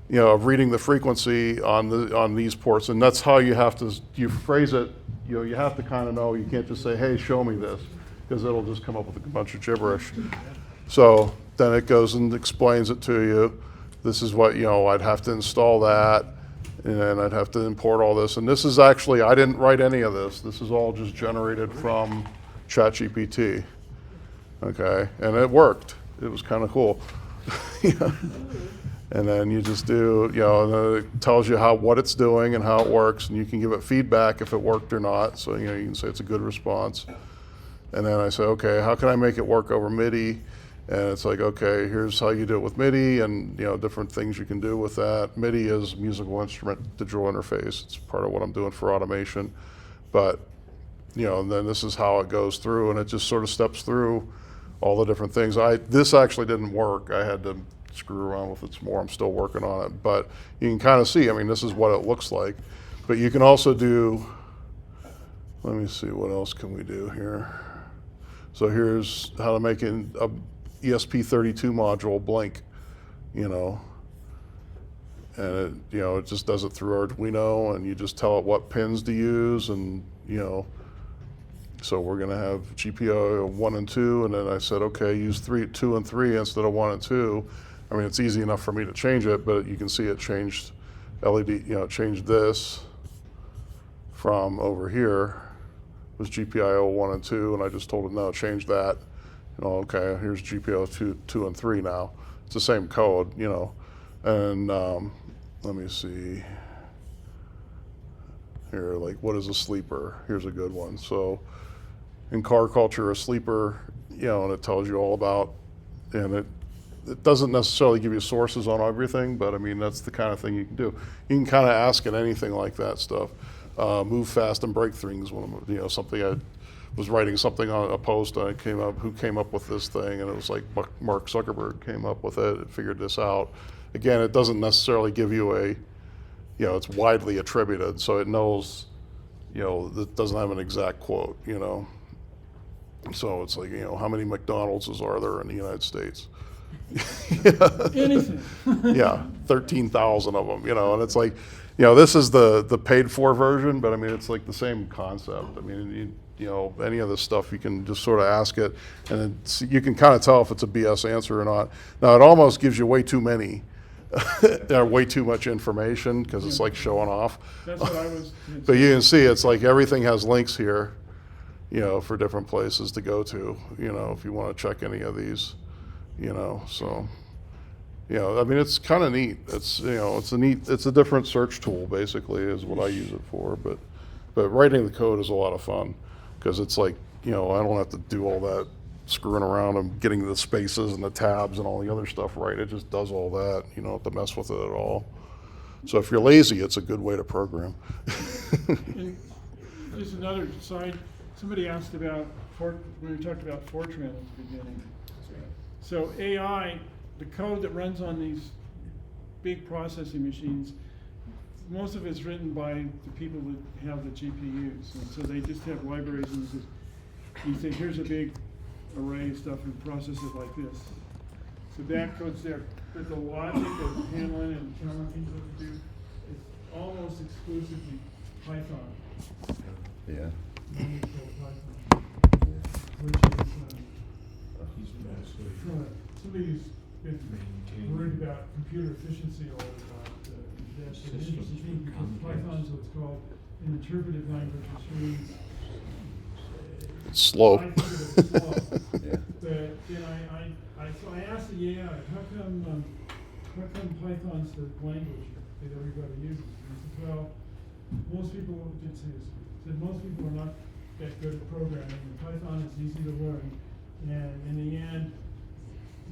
you know, of reading the frequency on these ports? And that's how you have to, you phrase it, you know, you have to kind of know, you can't just say, hey, show me this, because it'll just come up with a bunch of gibberish. So then it goes and explains it to you. This is what, you know, I'd have to install that, and then I'd have to import all this. And this is actually, I didn't write any of this. This is all just generated from ChatGPT. Okay, and it worked. It was kind of cool. Yeah. And then you just do, you know, and then it tells you what it's doing and how it works, and you can give it feedback if it worked or not. So, you know, you can say it's a good response. And then I say, okay, how can I make it work over MIDI? And it's like, okay, here's how you do it with MIDI, and, you know, different things you can do with that. MIDI is musical instrument digital interface. It's part of what I'm doing for automation. But, you know, and then this is how it goes through, and it just sort of steps through all the different things. This actually didn't work. I had to screw around with it some more. I'm still working on it. But you can kind of see, I mean, this is what it looks like. But you can also do, let me see, what else can we do here? So here's how to make a ESP32 module blink, you know. And it, you know, it just does it through Arduino, and you just tell it what pins to use, and, you know, so we're going to have GPIO 1 and 2, and then I said, okay, use 2 and 3 instead of 1 and 2. I mean, it's easy enough for me to change it, but you can see it changed LED, you know, changed this from over here was GPIO 1 and 2, and I just told it, no, change that. You know, okay, here's GPIO 2 and 3 now. It's the same code, you know. And let me see here, like, what is a sleeper? Here's a good one. So in car culture, a sleeper, you know, and it tells you all about, and it doesn't necessarily give you sources on everything, but I mean, that's the kind of thing you can do. You can kind of ask it anything like that stuff. Move fast and break things. When, you know, something I was writing something on a post, and it came up, who came up with this thing, and it was like Mark Zuckerberg came up with it, and figured this out. Again, it doesn't necessarily give you a, you know, it's widely attributed, so it knows, you know, it doesn't have an exact quote, you know. So it's like, you know, how many McDonald's are there in the United States? Anything. Yeah, 13,000 of them, you know, and it's like, you know, this is the paid for version, but I mean, it's like the same concept. I mean, you know, any of this stuff, you can just sort of ask it, and you can kind of tell if it's a BS answer or not. Now, it almost gives you way too many, way too much information, because it's like showing off. That's what I was. But you can see, it's like everything has links here, you know, for different places to go to, you know, if you want to check any of these, you know, so. You know, I mean, it's kind of neat. It's, you know, it's a different search tool, basically, is what I use it for. But writing the code is a lot of fun, because it's like, you know, I don't have to do all that screwing around and getting the spaces and the tabs and all the other stuff right. It just does all that. You don't have to mess with it at all. So if you're lazy, it's a good way to program. And just another side, somebody asked about, when we talked about Fortran at the beginning. So AI, the code that runs on these big processing machines, most of it's written by the people that have the GPUs. And so they just have libraries, and you say, here's a big array of stuff, and process it like this. So that code's there. But the logic of handling and telling things what to do is almost exclusively Python. Yeah. Somebody who's been worried about computer efficiency all the time. That's an interesting thing, because Python is what's called an interpretive language, which means It's slow. I think it's slow. Yeah. But then so I asked the AI, how come Python's the language? that everybody uses. And he said, well, most people did say this. He said most people are not that good at programming. And Python is easy to learn, and in the end,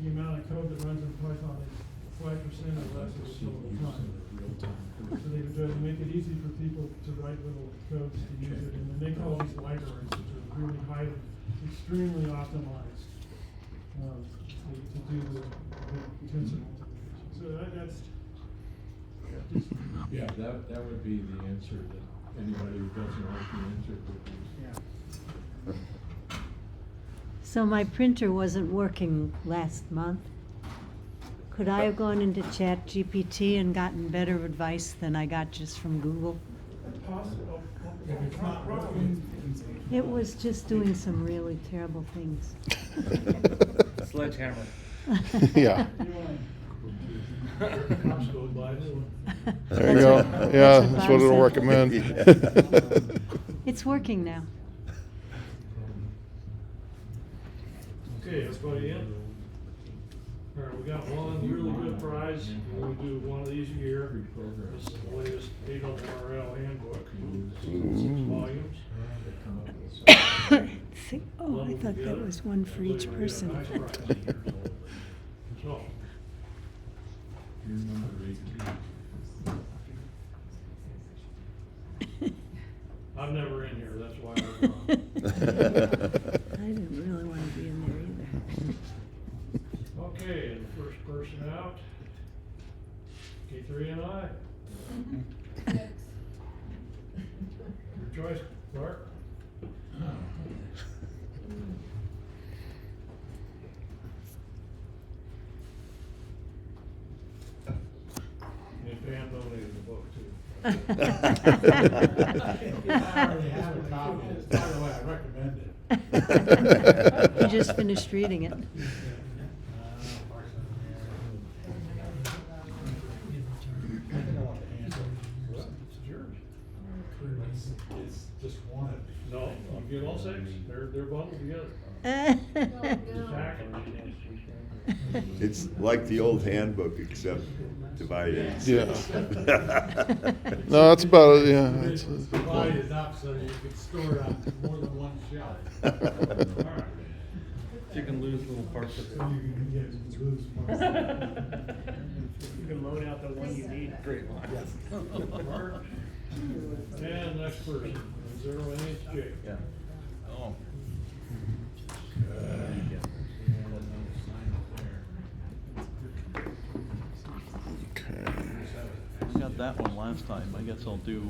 the amount of code that runs in Python is 5% or less of the total time. So they would make it easy for people to write little codes to use it, and then they call these libraries, which are really highly, extremely optimized to do the tensor multiplication. So that's just, Yeah, that would be the answer that anybody who doesn't like the answer would use. yeah. So my printer wasn't working last month. Could I have gone into ChatGPT and gotten better advice than I got just from Google? Possible. If it's not working, It was just doing some really terrible things. Sledgehammer. Yeah. Cops go by this one. There you go. That's Yeah, what that's Bob what it'll said. recommend. It's working now. Okay, everybody in? All right, we got one really good prize, and we do one of these a year. This is the latest ARRL handbook, 6 volumes. See, oh, I thought that was one for each person. Nice prize. So, you're number 18. I'm never in here, that's why I'm on. I didn't really want to be in there either. Okay, and the first person out, K3 and I. Your choice, Clark. And Pam donated the book too. I already have a copy of this. By the way, I recommend it. You just finished reading it. It's yours. It's just one of these. No, you get all 6. They're bundled together. It's like the old handbook, except divided. Yeah. No, that's about it, yeah. It's divided up so you can store it on more than one shelf. All right. You can lose little parts of it. So you can get loose parts. You can load out the one you need. Great one. And next person, 0NHJ. Yeah. Oh. Okay. Got that one last time. I guess I'll do